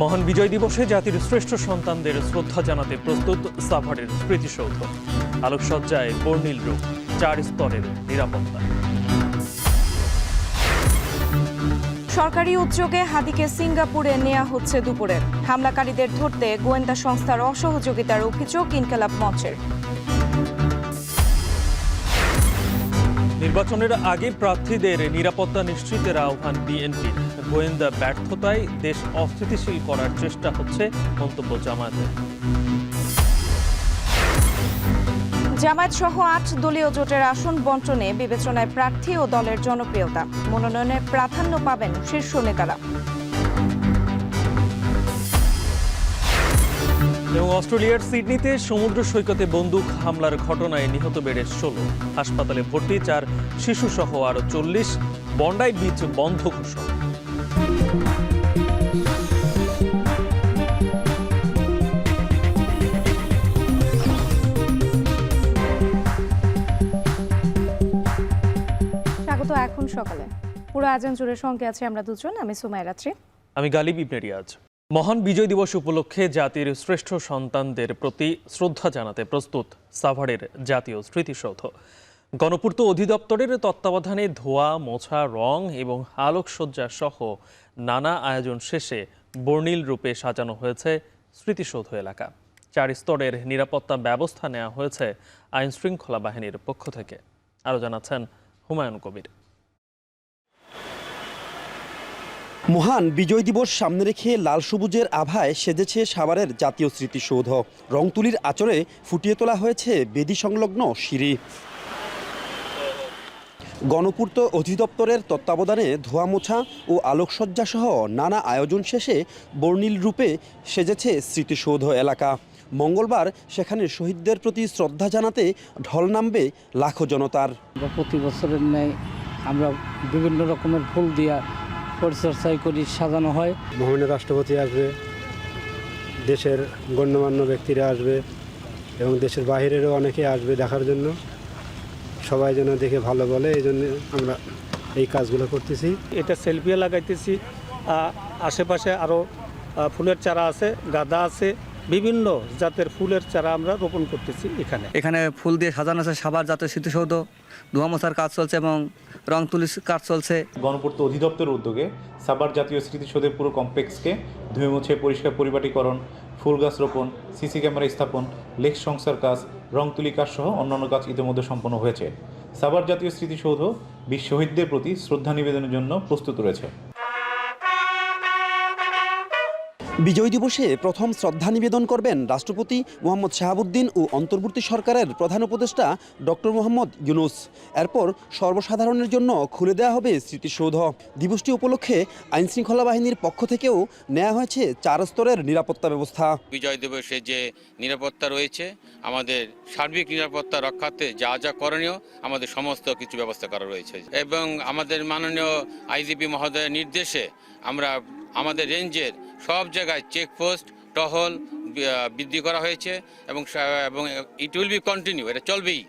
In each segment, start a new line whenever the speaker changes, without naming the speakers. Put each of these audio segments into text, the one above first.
মহান বিজয় দিবসে জাতির শ্রেষ্ঠ সন্তানদের শ্রদ্ধা জানাতে প্রস্তুত সাভারের স্মৃতিসৌধ। আলোকসজ্জায় বর্ণিল রূপ, 4 স্তরের নিরাপত্তা।
সরকারি উদ্যোগে হাদিকে সিঙ্গাপুরে নেওয়া হচ্ছে দুপুরে। হামলাকারীদের ধরতে গোয়েন্দা সংস্থার অসহযোগিতার অভিযোগ ইনকিলাব মঞ্চের।
নির্বাচনের আগে প্রার্থীদের নিরাপত্তা নিশ্চিতের আহ্বান বিএনপির। গোয়েন্দা ব্যর্থতায় দেশ অস্থিতিশীল করার চেষ্টা হচ্ছে, মন্তব্য জামায়াতের।
জামায়াত সহ 8 দলীয় জোটের আসন বণ্টনে বিবেচনায় প্রার্থী ও দলের জনপ্রিয়তা। মনোনয়নে প্রাধান্য পাবেন শীর্ষ নেতারা।
এবং অস্ট্রেলিয়ার সিডনিতে সমুদ্র সৈকতে বন্দুক হামলার ঘটনায় নিহত বেড়ে 16। হাসপাতালে ভর্তি 4 শিশুসহ আরও 40। বন্ডাই বিচ বন্ধ ঘোষণা।
স্বাগত এখন সকালে। পুরো আয়োজন জুড়ে সঙ্গে আছে আমরা দুজন, আমি সুমাইয়া রাত্রি,
আমি গালিব ইবনে রিয়াজ। মহান বিজয় দিবস উপলক্ষে জাতির শ্রেষ্ঠ সন্তানদের প্রতি শ্রদ্ধা জানাতে প্রস্তুত সাভারের জাতীয় স্মৃতিসৌধ। গণপূর্ত অধিদপ্তরের তত্ত্বাবধানে ধোয়া, মোছা, রং এবং আলোকসজ্জা সহ নানা আয়োজন শেষে বর্ণিল রূপে সাজানো হয়েছে স্মৃতিসৌধ এলাকা। 4 স্তরের নিরাপত্তা ব্যবস্থা নেওয়া হয়েছে আইন শৃঙ্খলা বাহিনীর পক্ষ থেকে। আরও জানাচ্ছেন হুমায়ুন কবির।
মহান বিজয় দিবস সামনে রেখে লাল সবুজের আভায় সেজেছে সাভারের জাতীয় স্মৃতিসৌধ। রংতুলির আঁচড়ে ফুটিয়ে তোলা হয়েছে বেদি সংলগ্ন সিঁড়ি। গণপূর্ত অধিদপ্তরের তত্ত্বাবধানে ধোয়া মোছা ও আলোকসজ্জা সহ নানা আয়োজন শেষে বর্ণিল রূপে সেজেছে স্মৃতিসৌধ এলাকা। মঙ্গলবার সেখানে শহীদদের প্রতি শ্রদ্ধা জানাতে ঢল নামবে লাখো জনতার।
প্রতি বছরের ন্যায় আমরা বিভিন্ন রকমের ফুল দিয়া পরিচর্যা করি, সাজানো হয়।
মহামান্য রাষ্ট্রপতি আসবে, দেশের গণ্যমান্য ব্যক্তিরা আসবে এবং দেশের বাইরেরও অনেকে আসবে দেখার জন্য। সবাই যেন দেখে ভালো বলে, এই জন্য আমরা এই কাজগুলো করতেছি।
এটা সেলফিও লাগাইতেছি। আশেপাশে আরও ফুলের চারা আছে, গাঁদা আছে, বিভিন্ন জাতের ফুলের চারা আমরা রোপণ করতেছি।
এখানে ফুল দিয়ে সাজানো আছে সাভার জাতীয় স্মৃতিসৌধ। ধোয়া মোছার কাজ চলছে এবং রং তুলির কাজ চলছে।
গণপূর্ত অধিদপ্তরের উদ্যোগে সাভার জাতীয় স্মৃতিসৌধের পুরো কমপ্লেক্সকে ধুয়ে মুছে পরিষ্কার পরিপাটিকরণ, ফুল গাছ রোপণ, সিসি ক্যামেরা স্থাপন, লেক্স সংস্কার কাজ, রং তুলি কাজ সহ অন্যান্য কাজ ইতিমধ্যে সম্পন্ন হয়েছে। সাভার জাতীয় স্মৃতিসৌধ বীর শহীদদের প্রতি শ্রদ্ধা নিবেদনের জন্য প্রস্তুত রয়েছে।
বিজয় দিবসে প্রথম শ্রদ্ধা নিবেদন করবেন রাষ্ট্রপতি মোহাম্মদ শাহাবুদ্দিন ও অন্তর্বর্তী সরকারের প্রধান উপদেষ্টা ডক্টর মোহাম্মদ ইউনুস। এরপর সর্বসাধারণের জন্য খুলে দেওয়া হবে স্মৃতিসৌধ। দিবসটি উপলক্ষে আইনশৃঙ্খলা বাহিনীর পক্ষ থেকেও নেওয়া হয়েছে 4 স্তরের নিরাপত্তা ব্যবস্থা।
বিজয় দিবসে যে নিরাপত্তা রয়েছে, আমাদের সার্বিক নিরাপত্তা রক্ষার্থে যা যা করণীয় আমাদের সমস্ত কিছু ব্যবস্থা করা রয়েছে এবং আমাদের মাননীয় আইজিপি মহোদয়ের নির্দেশে আমরা আমাদের রেঞ্জের সব জায়গায় চেকপোস্ট, টহল বৃদ্ধি করা হয়েছে এবং ইট উইল বি কন্টিনিউ, এটা চলবেই।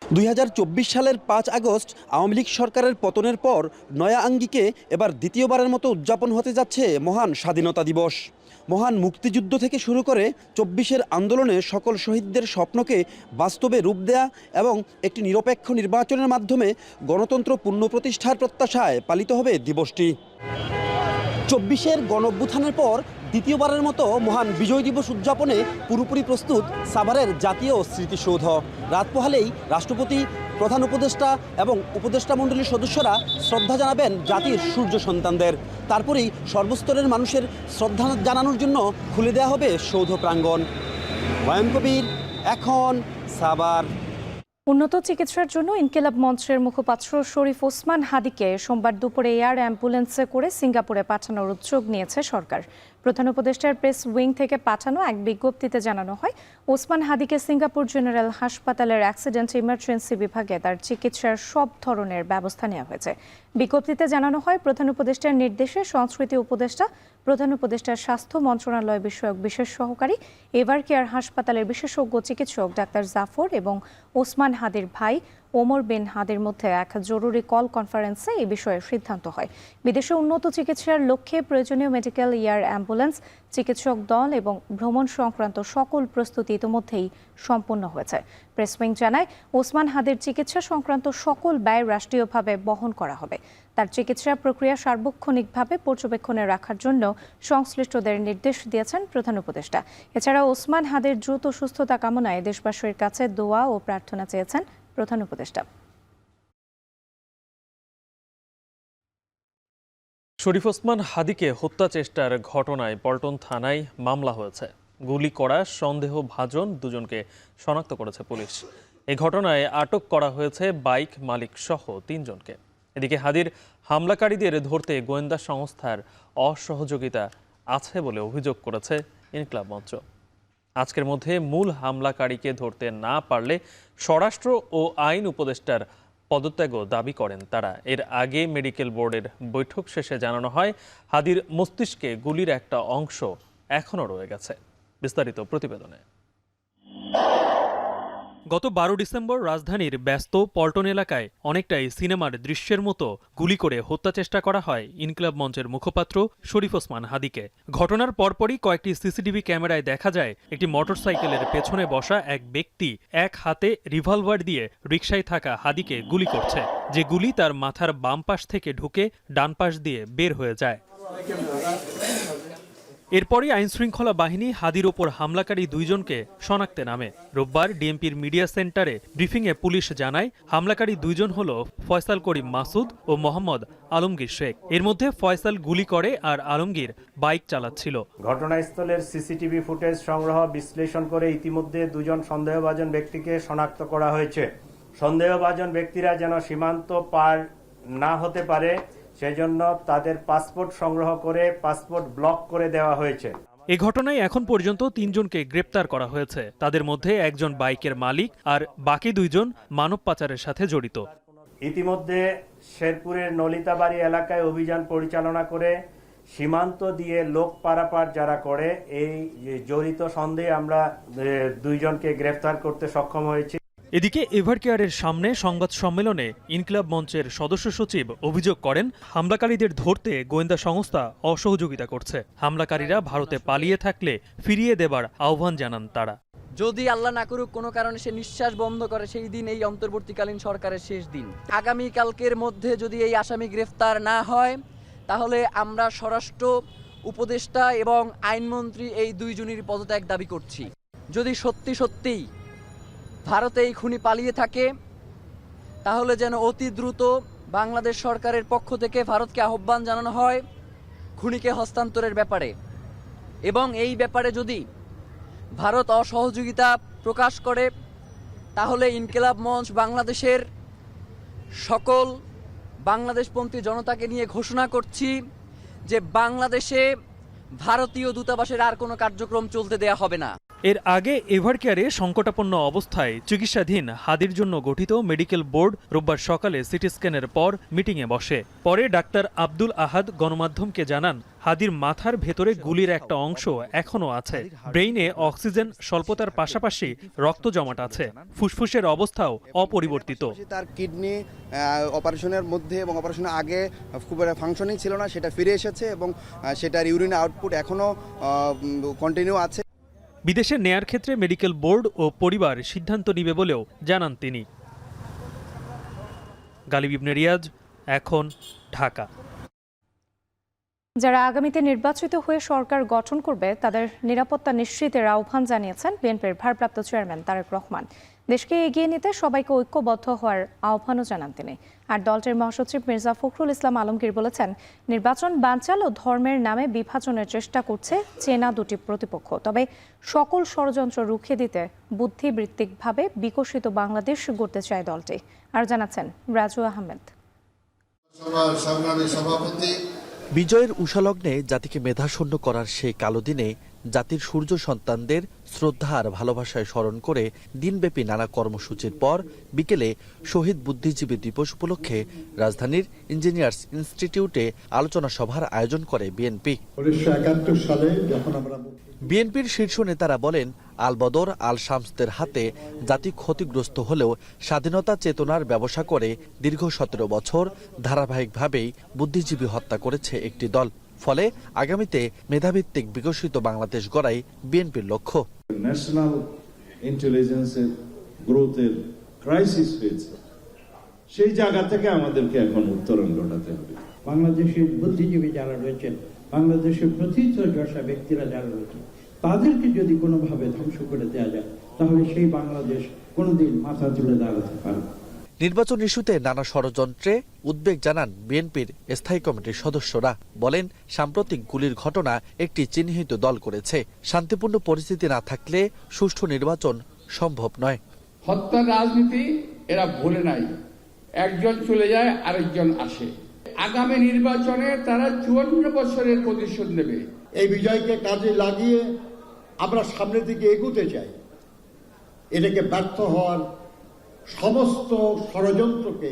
2024 সালের 5 আগস্ট আওয়ামী লীগ সরকারের পতনের পর নয়া আঙ্গিকে এবার দ্বিতীয়বারের মতো উদযাপন হতে যাচ্ছে মহান স্বাধীনতা দিবস। মহান মুক্তিযুদ্ধ থেকে শুরু করে 24-এর আন্দোলনে সকল শহীদদের স্বপ্নকে বাস্তবে রূপ দেয়া এবং একটি নিরপেক্ষ নির্বাচনের মাধ্যমে গণতন্ত্র পুনঃপ্রতিষ্ঠার প্রত্যাশায় পালিত হবে দিবসটি। 24-এর গণঅভ্যুত্থানের পর দ্বিতীয়বারের মতো মহান বিজয় দিবস উদযাপনে পুরোপুরি প্রস্তুত সাভারের জাতীয় স্মৃতিসৌধ। রাত পোহালেই রাষ্ট্রপতি, প্রধান উপদেষ্টা এবং উপদেষ্টা মণ্ডলীর সদস্যরা শ্রদ্ধা জানাবেন জাতির সূর্য সন্তানদের। তারপরেই সর্বস্তরের মানুষের শ্রদ্ধা জানানোর জন্য খুলে দেওয়া হবে সৌধ প্রাঙ্গণ। হুমায়ুন কবির, এখন সাভার।
উন্নত চিকিৎসার জন্য ইনকিলাব মঞ্চের মুখপাত্র শরীফ ওসমান হাদিকে সোমবার দুপুরে এয়ার অ্যাম্বুলেন্সে করে সিঙ্গাপুরে পাঠানোর উদ্যোগ নিয়েছে সরকার। প্রধান উপদেষ্টার প্রেস উইং থেকে পাঠানো এক বিজ্ঞপ্তিতে জানানো হয়, ওসমান হাদিকে সিঙ্গাপুর জেনারেল হাসপাতালের অ্যাক্সিডেন্ট ইমার্জেন্সি বিভাগে তার চিকিৎসার সব ধরনের ব্যবস্থা নেওয়া হয়েছে। বিজ্ঞপ্তিতে জানানো হয়, প্রধান উপদেষ্টার নির্দেশে সংস্কৃতি উপদেষ্টা, প্রধান উপদেষ্টার স্বাস্থ্য মন্ত্রণালয় বিষয়ক বিশেষ সহকারী, এভার কেয়ার হাসপাতালের বিশেষজ্ঞ চিকিৎসক ডাক্তার জাফর এবং ওসমান হাদির ভাই ওমর বিন হাদির মধ্যে এক জরুরি কল কনফারেন্সে এই বিষয়ে সিদ্ধান্ত হয়। বিদেশে উন্নত চিকিৎসার লক্ষ্যে প্রয়োজনীয় মেডিকেল এয়ার অ্যাম্বুলেন্স, চিকিৎসক দল এবং ভ্রমণ সংক্রান্ত সকল প্রস্তুতি ইতিমধ্যেই সম্পন্ন হয়েছে। প্রেস উইং জানায়, ওসমান হাদির চিকিৎসা সংক্রান্ত সকল ব্যয় রাষ্ট্রীয়ভাবে বহন করা হবে। তার চিকিৎসা প্রক্রিয়া সার্বক্ষণিকভাবে পর্যবেক্ষণে রাখার জন্য সংশ্লিষ্টদের নির্দেশ দিয়েছেন প্রধান উপদেষ্টা। এছাড়া ওসমান হাদির দ্রুত সুস্থতা কামনায় দেশবাসীর কাছে দোয়া ও প্রার্থনা চেয়েছেন প্রধান উপদেষ্টা।
শরীফ ওসমান হাদিকে হত্যা চেষ্টার ঘটনায় পল্টন থানায় মামলা হয়েছে। গুলি করা সন্দেহভাজন দুজনকে শনাক্ত করেছে পুলিশ। এই ঘটনায় আটক করা হয়েছে বাইক মালিক সহ 3 জনকে। এদিকে হাদির হামলাকারীদের ধরতে গোয়েন্দা সংস্থার অসহযোগিতা আছে বলে অভিযোগ করেছে ইনকিলাব মঞ্চ। আজকের মধ্যে মূল হামলাকারীকে ধরতে না পারলে স্বরাষ্ট্র ও আইন উপদেষ্টার পদত্যাগও দাবি করেন তারা। এর আগে মেডিকেল বোর্ডের বৈঠক শেষে জানানো হয়, হাদির মস্তিষ্কে গুলির একটা অংশ এখনও রয়ে গেছে। বিস্তারিত প্রতিবেদনে। গত 12 ডিসেম্বর রাজধানীর ব্যস্ত পল্টন এলাকায় অনেকটাই সিনেমার দৃশ্যের মতো গুলি করে হত্যা চেষ্টা করা হয় ইনকিলাব মঞ্চের মুখপাত্র শরীফ ওসমান হাদিকে। ঘটনার পরপরই কয়েকটি সিসিটিভি ক্যামেরায় দেখা যায় একটি মোটরসাইকেলের পেছনে বসা এক ব্যক্তি এক হাতে রিভলভার দিয়ে রিকশায় থাকা হাদিকে গুলি করছে, যে গুলি তার মাথার বাম পাশ থেকে ঢুকে ডান পাশ দিয়ে বের হয়ে যায়। এরপরই আইনশৃঙ্খলা বাহিনী হাদির ওপর হামলাকারী 2 জনকে শনাক্তে নামে। রোববার ডিএমপির মিডিয়া সেন্টারে ব্রিফিংয়ে পুলিশ জানায়, হামলাকারী 2 জন হল ফয়সাল করিম মাসুদ ও মোহাম্মদ আলমগীর শেখ। এর মধ্যে ফয়সাল গুলি করে আর আলমগীর বাইক চালাচ্ছিল।
ঘটনাস্থলের সিসিটিভি ফুটেজ সংগ্রহ বিশ্লেষণ করে ইতিমধ্যে 2 জন সন্দেহভাজন ব্যক্তিকে শনাক্ত করা হয়েছে। সন্দেহভাজন ব্যক্তিরা যেন সীমান্ত পার না হতে পারে সেজন্য তাদের পাসপোর্ট সংগ্রহ করে পাসপোর্ট ব্লক করে দেওয়া হয়েছে।
এই ঘটনায় এখন পর্যন্ত 3 জনকে গ্রেপ্তার করা হয়েছে। তাদের মধ্যে একজন বাইকের মালিক আর বাকি 2 জন মানব পাচারের সাথে জড়িত।
ইতিমধ্যে শেরপুরের নলিতাবাড়ি এলাকায় অভিযান পরিচালনা করে সীমান্ত দিয়ে লোক পারাপার যারা করে এই জড়িত সন্দেহে আমরা 2 জনকে গ্রেফতার করতে সক্ষম হয়েছি।
এদিকে এভারকেয়ারের সামনে সংবাদ সম্মেলনে ইনকিলাব মঞ্চের সদস্য সচিব অভিযোগ করেন, হামলাকারীদের ধরতে গোয়েন্দা সংস্থা অসহযোগিতা করছে। হামলাকারীরা ভারতে পালিয়ে থাকলে ফিরিয়ে দেবার আহ্বান জানান তারা।
যদি আল্লাহ না করুক কোনো কারণে সে নিঃশ্বাস বন্ধ করে, সেই দিন এই অন্তর্বর্তীকালীন সরকারের শেষ দিন। আগামীকালকের মধ্যে যদি এই আসামি গ্রেফতার না হয়, তাহলে আমরা স্বরাষ্ট্র উপদেষ্টা এবং আইনমন্ত্রী এই 2 জনের পদত্যাগ দাবি করছি। যদি সত্যিই ভারতে এই খুনি পালিয়ে থাকে, তাহলে যেন অতি দ্রুত বাংলাদেশ সরকারের পক্ষ থেকে ভারতকে আহ্বান জানানো হয় খুনিকে হস্তান্তরের ব্যাপারে। এবং এই ব্যাপারে যদি ভারত অসহযোগিতা প্রকাশ করে, তাহলে ইনকিলাব মঞ্চ বাংলাদেশের সকল বাংলাদেশপন্থী জনতাকে নিয়ে ঘোষণা করছি যে বাংলাদেশে ভারতীয় দূতাবাসের আর কোনো কার্যক্রম চলতে দেয়া হবে না।
এর আগে এভারকেয়ারে সংকটাপন্ন অবস্থায় চিকিৎসাধীন হাদির জন্য গঠিত মেডিকেল বোর্ড রোববার সকালে সিটি স্ক্যানের পর মিটিংয়ে বসে। পরে ডাক্তার আব্দুল আহাদ গণমাধ্যমকে জানান, হাদির মাথার ভেতরে গুলির একটা অংশ এখনও আছে। ব্রেইনে অক্সিজেন স্বল্পতার পাশাপাশি রক্ত জমাট আছে। ফুসফুসের অবস্থাও অপরিবর্তিত।
তার কিডনি অপারেশনের মধ্যে এবং অপারেশনের আগে খুব ফাংশনিং ছিল না, সেটা ফিরে এসেছে এবং সেটার ইউরিন আউটপুট এখনও কন্টিনিউ আছে।
বিদেশে নেয়ার ক্ষেত্রে মেডিকেল বোর্ড ও পরিবার সিদ্ধান্ত নিবে বলেও জানান তিনি। গালিব ইবনে রিয়াজ, এখন, ঢাকা।
যারা আগামীতে নির্বাচিত হয়ে সরকার গঠন করবে তাদের নিরাপত্তা নিশ্চিতের আহ্বান জানিয়েছেন বিএনপির ভারপ্রাপ্ত চেয়ারম্যান তারেক রহমান। দেশকে এগিয়ে নিতে সবাইকে ঐক্যবদ্ধ হওয়ার আহ্বানও জানান তিনি। আর দলটির মহাসচিব মির্জা ফখরুল ইসলাম আলমগীর বলেছেন, নির্বাচন বানচাল ও ধর্মের নামে বিভাজনের চেষ্টা করছে চেনা 2টি প্রতিপক্ষ। তবে সকল ষড়যন্ত্র রুখে দিতে বুদ্ধিবৃত্তিকভাবে বিকশিত বাংলাদেশ গড়তে চায় দলটি। আর জানাচ্ছেন রাজু আহমেদ।
বিজয়ের উষালগ্নে জাতিকে মেধাশূন্য করার সেই কালো দিনে জাতির সূর্য সন্তানদের শ্রদ্ধা আর ভালোবাসায় স্মরণ করে দিনব্যাপী নানা কর্মসূচির পর বিকেলে শহীদ বুদ্ধিজীবী দিবস উপলক্ষে রাজধানীর ইঞ্জিনিয়ার্স ইনস্টিটিউটে আলোচনা সভার আয়োজন করে বিএনপি।
1971 সালে যখন আমরা
বিএনপির শীর্ষ নেতারা বলেন, আল বদর আল শামসদের হাতে জাতি ক্ষতিগ্রস্ত হলেও স্বাধীনতা চেতনার ব্যবসা করে দীর্ঘ 17 বছর ধারাবাহিকভাবেই বুদ্ধিজীবী হত্যা করেছে একটি দল। ফলে আগামীতে মেধাভিত্তিক বিকশিত বাংলাদেশ গড়াই বিএনপির লক্ষ্য।
ন্যাশনাল ইন্টেলিজেন্সের গ্রোথের ক্রাইসিস হয়েছে, সেই জায়গা থেকে আমাদেরকে এখন উত্তরণ ঘটাতে হবে।
বাংলাদেশের বুদ্ধিজীবী যারা রয়েছেন, বাংলাদেশের প্রথিতযশা ব্যক্তিরা যারা রয়েছেন, তাদেরকে যদি কোনোভাবে ধ্বংস করে দেওয়া যায় তাহলে সেই বাংলাদেশ কোনোদিন মাথা তুলে দাঁড়াতে পারবে।
নির্বাচন ইস্যুতে নানা ষড়যন্ত্রে উদ্বেগ জানান বিএনপির স্থায়ী কমিটির সদস্যরা। বলেন, সাম্প্রতিক গুলির ঘটনা একটি চিহ্নিত দল করেছে। শান্তিপূর্ণ পরিস্থিতি না থাকলে সুষ্ঠু নির্বাচন সম্ভব নয়।
হত্যার রাজনীতি এরা ভুলে নাই, একজন চলে যায় আরেকজন আসে। আগামী নির্বাচনে তারা 54 বছরের প্রতিশোধ নেবে।
এই বিজয়কে কাজে লাগিয়ে আমরা সামনের দিকে এগুতে চাই। এটাকে ব্যর্থ হওয়ার সমস্ত ষড়যন্ত্রকে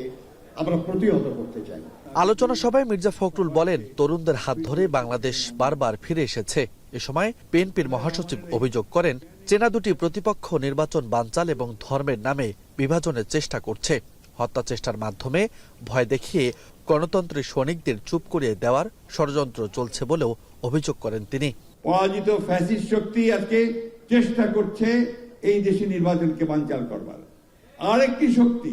আমরা প্রতিহত করতে চাই।
আলোচনা সভায় মির্জা ফখরুল বলেন, তরুণদের হাত ধরে বাংলাদেশ বারবার ফিরে এসেছে। এ সময় বিএনপির মহাসচিব অভিযোগ করেন, চেনা দুটি প্রতিপক্ষ নির্বাচন বানচাল এবং ধর্মের নামে বিভাজনের চেষ্টা করছে। হত্যা চেষ্টার মাধ্যমে ভয় দেখিয়ে গণতন্ত্রের সৈনিকদের চুপ করিয়ে দেওয়ার ষড়যন্ত্র চলছে বলেও অভিযোগ করেন তিনি।
পরাজিত ফ্যাসিস্ট শক্তি আজকে চেষ্টা করছে এই দেশে নির্বাচনকে বানচাল করবার। আরেকটি শক্তি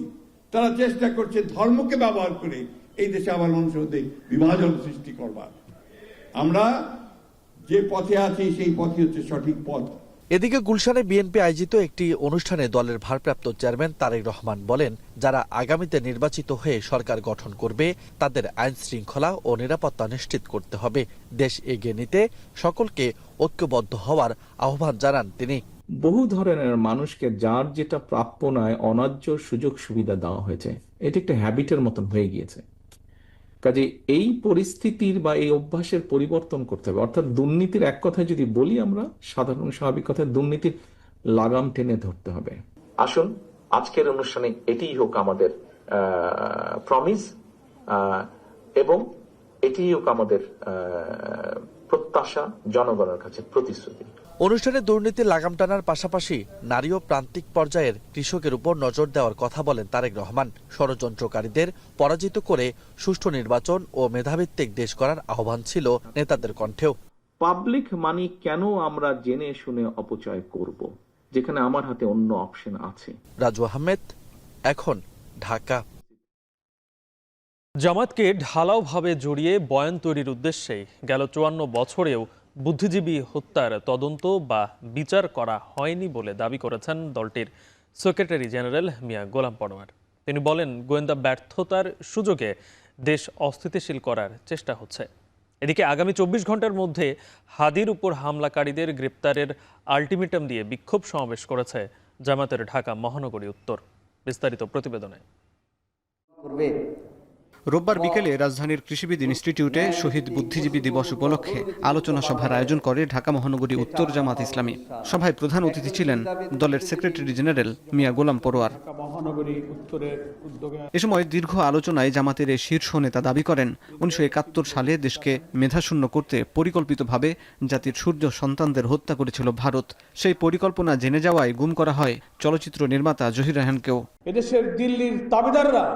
তারা চেষ্টা করছে ধর্মকে ব্যবহার করে এই দেশে আবার মানুষের মধ্যে বিভাজন সৃষ্টি করবার। আমরা যে পথে আছি সেই পথই হচ্ছে সঠিক পথ।
এদিকে গুলশানে বিএনপি আয়োজিত একটি অনুষ্ঠানে দলের ভারপ্রাপ্ত চেয়ারম্যান তারেক রহমান বলেন, যারা আগামীতে নির্বাচিত হয়ে সরকার গঠন করবে তাদের আইন শৃঙ্খলা ও নিরাপত্তা নিশ্চিত করতে হবে। দেশ এগিয়ে নিতে সকলকে ঐক্যবদ্ধ হওয়ার আহ্বান জানান তিনি।
বহু ধরনের মানুষকে যার যেটা প্রাপ্য নয় অন্যায্য সুযোগ সুবিধা দেওয়া হয়েছে, এটি একটা হ্যাবিটের মতন হয়ে গিয়েছে। কাজে এই পরিস্থিতির বা এই অভ্যাসের পরিবর্তন করতে হবে। অর্থাৎ দুর্নীতির এক কথায় যদি বলি আমরা সাধারণ স্বাভাবিক কথায় দুর্নীতির লাগাম টেনে ধরতে হবে।
আসুন আজকের অনুষ্ঠানে এটিই হোক আমাদের প্রমিস এবং এটিই হোক আমাদের প্রত্যাশা, জনগণের কাছে প্রতিশ্রুতি।
অনুষ্ঠানে দুর্নীতির লাগাম টানার পাশাপাশি নারী ও প্রান্তিক পর্যায়ের কৃষকের উপর নজর দেওয়ার কথা বলেন তারেক রহমান। ষড়যন্ত্রকারীদের পরাজিত করে সুষ্ঠু নির্বাচন ও মেধাভিত্তিক দেশ করার আহ্বান ছিল নেতাদের কণ্ঠেও।
পাবলিক মানি কেন আমরা জেনে শুনে অপচয় করব, যেখানে আমার হাতে অন্য অপশন আছে।
রাজু আহমেদ, এখন, ঢাকা।
জামাতকে ঢালাওভাবে জড়িয়ে বয়ান তৈরির উদ্দেশ্যে গেল 54 বছরেও বুদ্ধিজীবী হত্যার তদন্ত বা বিচার করা হয়নি বলে দাবি করেছেন দলটির সেক্রেটারি জেনারেল মিয়া গোলাম পরোয়ার। তিনি বলেন, গোয়েন্দা ব্যর্থতার সুযোগে দেশ অস্থিতিশীল করার চেষ্টা হচ্ছে। এদিকে আগামী 24 ঘন্টার মধ্যে হাদির উপর হামলাকারীদের গ্রেপ্তারের আলটিমেটাম দিয়ে বিক্ষোভ সমাবেশ করেছে জামাতের ঢাকা মহানগরী উত্তর। বিস্তারিত প্রতিবেদনে।
রোববার বিকেলে রাজধানীর কৃষিবিদ ইনস্টিটিউটে শহীদ বুদ্ধিজীবী দিবস উপলক্ষে আলোচনা সভার আয়োজন করে ঢাকা মহানগরী উত্তর জামাত ইসলামী। সভায় প্রধান অতিথি ছিলেন দলের সেক্রেটারি জেনারেল মিয়া গোলাম পরোয়ার। এ সময় দীর্ঘ আলোচনায় জামাতের এই শীর্ষ নেতা দাবি করেন, 1971 সালে দেশকে মেধাশূন্য করতে পরিকল্পিতভাবে জাতির সূর্য সন্তানদের হত্যা করেছিল ভারত। সেই পরিকল্পনা জেনে যাওয়ায় গুম করা হয় চলচ্চিত্র নির্মাতা জহির রায়হানকেও।
এদেশের দিল্লির দাবিদাররা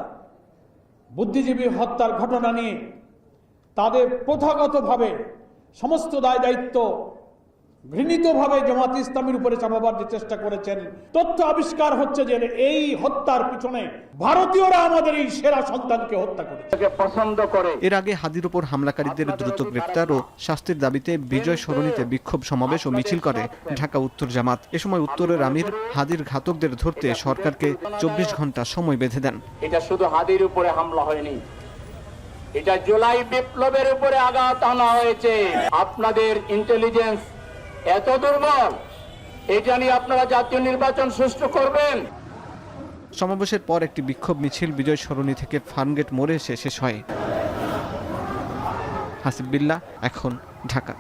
বুদ্ধিজীবী হত্যার ঘটনা নিয়ে তাদের প্রথাগতভাবে সমস্ত দায় দায়িত্ব ঘৃণিতভাবে জামাত ইসলামীর উপরে চাপাবার যে চেষ্টা করেছেন। তথ্য আবিষ্কার হচ্ছে যে এই হত্যার পিছনে ভারতীয়রা আমাদের এই সেরা সন্তানকে হত্যা করেছে, পছন্দ করে।
এর আগে হাদির উপর হামলাকারীদের দ্রুত গ্রেপ্তার ও শাস্তির দাবিতে বিজয় সরণিতে বিক্ষোভ সমাবেশ ও মিছিল করে ঢাকা উত্তর জামাত। এ সময় উত্তরের আমির হাদির ঘাতকদের ধরতে সরকারকে 24 ঘন্টা সময় বেঁধে দেন।
এটা শুধু হাদির উপরে হামলা হয়নি, এটা জুলাই বিপ্লবের উপরে আঘাত আনা হয়েছে। আপনাদের ইন্টেলিজেন্স এত দুর্বল, এটা নিয়ে আপনারা জাতীয় নির্বাচন সুষ্ঠু করবেন।
সমাবেশের পর একটি বিক্ষোভ মিছিল বিজয় সরণি থেকে ফার্মগেট মোড়ে এসে শেষ হয়। হাসিব বিল্লাহ, এখন, ঢাকা।